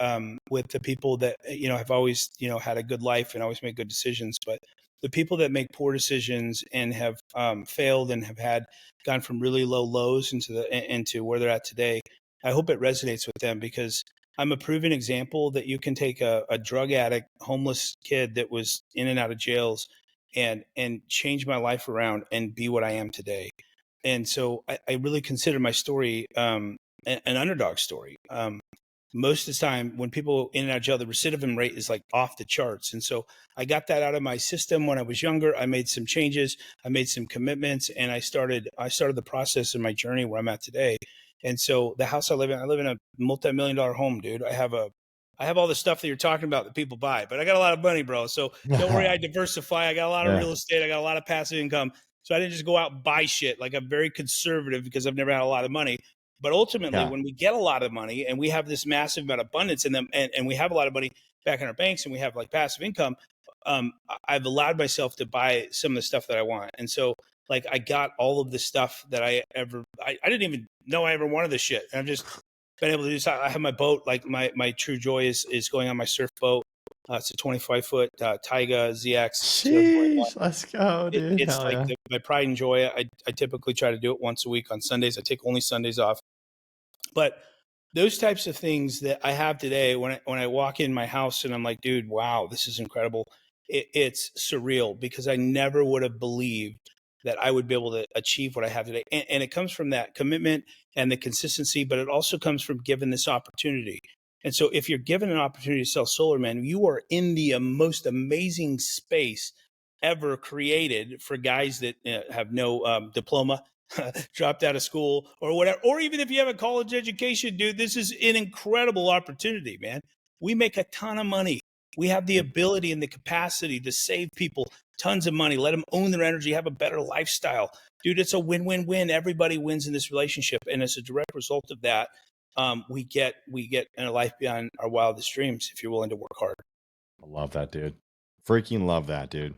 with the people that, have always, had a good life and always made good decisions. But the people that make poor decisions and have failed and have gone from really low lows into where they're at today, I hope it resonates with them, because I'm a proven example that you can take a drug addict, homeless kid that was in and out of jails and change my life around and be what I am today. And so I really consider my story an underdog story. Most of the time when people in and out of jail, the recidivism rate is like off the charts. And so I got that out of my system when I was younger. I made some changes, I made some commitments, and I started the process in my journey where I'm at today. And so the house I live in a multi-million-dollar home, dude. I have all the stuff that you're talking about that people buy, but I got a lot of money, bro. So don't worry, I diversify. I got a lot of real estate. I got a lot of passive income. So I didn't just go out and buy shit. Like, I'm very conservative because I've never had a lot of money. But ultimately, when we get a lot of money and we have this massive amount of abundance in them, and we have a lot of money back in our banks and we have like passive income, I've allowed myself to buy some of the stuff that I want. And so, like, I got all of the stuff that I didn't even know I ever wanted this shit. And I've just been able to do this. I have my boat. Like, my true joy is going on my surf boat. It's a 25-foot Taiga ZX. Sheesh, let's go, dude. It's like my pride and joy. I typically try to do it once a week on Sundays. I take only Sundays off. But those types of things that I have today, when I walk in my house and I'm like, dude, wow, this is incredible. It's surreal, because I never would have believed that I would be able to achieve what I have today. And it comes from that commitment and the consistency, but it also comes from given this opportunity. And so if you're given an opportunity to sell solar, man, you are in the most amazing space ever created for guys that have no diploma, dropped out of school or whatever. Or even if you have a college education, dude, this is an incredible opportunity, man. We make a ton of money. We have the ability and the capacity to save people tons of money, let them own their energy, have a better lifestyle. Dude, it's a win-win-win. Everybody wins in this relationship. And as a direct result of that, we get in a life beyond our wildest dreams if you're willing to work hard. I love that, dude. Freaking love that, dude.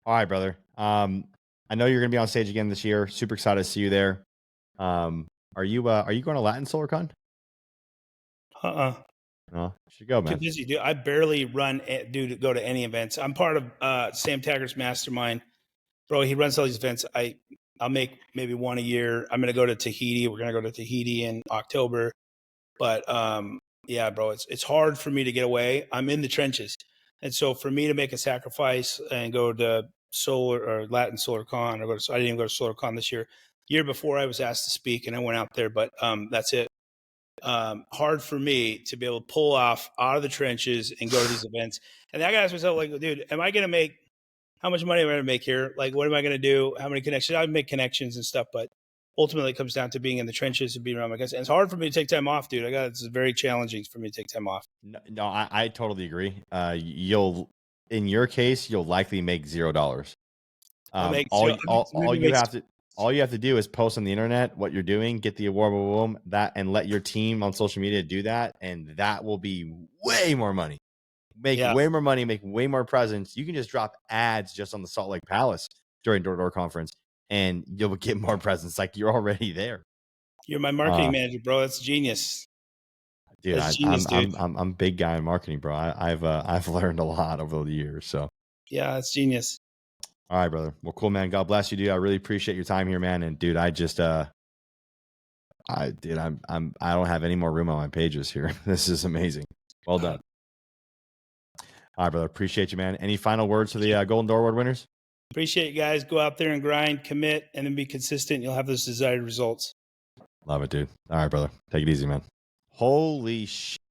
All right, brother. I know you're gonna be on stage again this year. Super excited to see you there. Are you going to Latin SolarCon? No, should go, man. Too busy, dude. I barely to go to any events. I'm part of Sam Taggart's mastermind, bro. He runs all these events. I'll make maybe one a year. I'm going to go to Tahiti. We're going to go to Tahiti in October. But yeah, bro, it's hard for me to get away. I'm in the trenches. And so for me to make a sacrifice and go to Solar or Latin SolarCon, I didn't even go to SolarCon this year. Year before, I was asked to speak and I went out there, but that's it. hard for me to be able to pull off out of the trenches and go to these events. And I got to ask myself, like, dude, am I going to make, how much money am I going to make here? Like, what am I going to do? How many connections? I would make connections and stuff, but ultimately it comes down to being in the trenches and being around my guys. And it's hard for me to take time off, dude. It's very challenging for me to take time off. No, I totally agree. In your case, you'll likely make $0. All you have to do is post on the internet what you're doing, get the award, boom, that, and let your team on social media do that, and that will be way more money. Make way more money, make way more presence. You can just drop ads just on the Salt Lake Palace during Door Conference, and you'll get more presence. Like, you're already there. You're my marketing manager, bro. That's genius. Dude, That's genius, dude. I'm big guy in marketing, bro. I've learned a lot over the years. So yeah, it's genius. All right, brother. Well, cool, man. God bless you, dude. I really appreciate your time here, man. And dude, I don't have any more room on my pages here. This is amazing. Well done. All right, brother. Appreciate you, man. Any final words to the Golden Door Award winners? Appreciate you guys. Go out there and grind, commit, and then be consistent. You'll have those desired results. Love it, dude. All right, brother. Take it easy, man. Holy shit.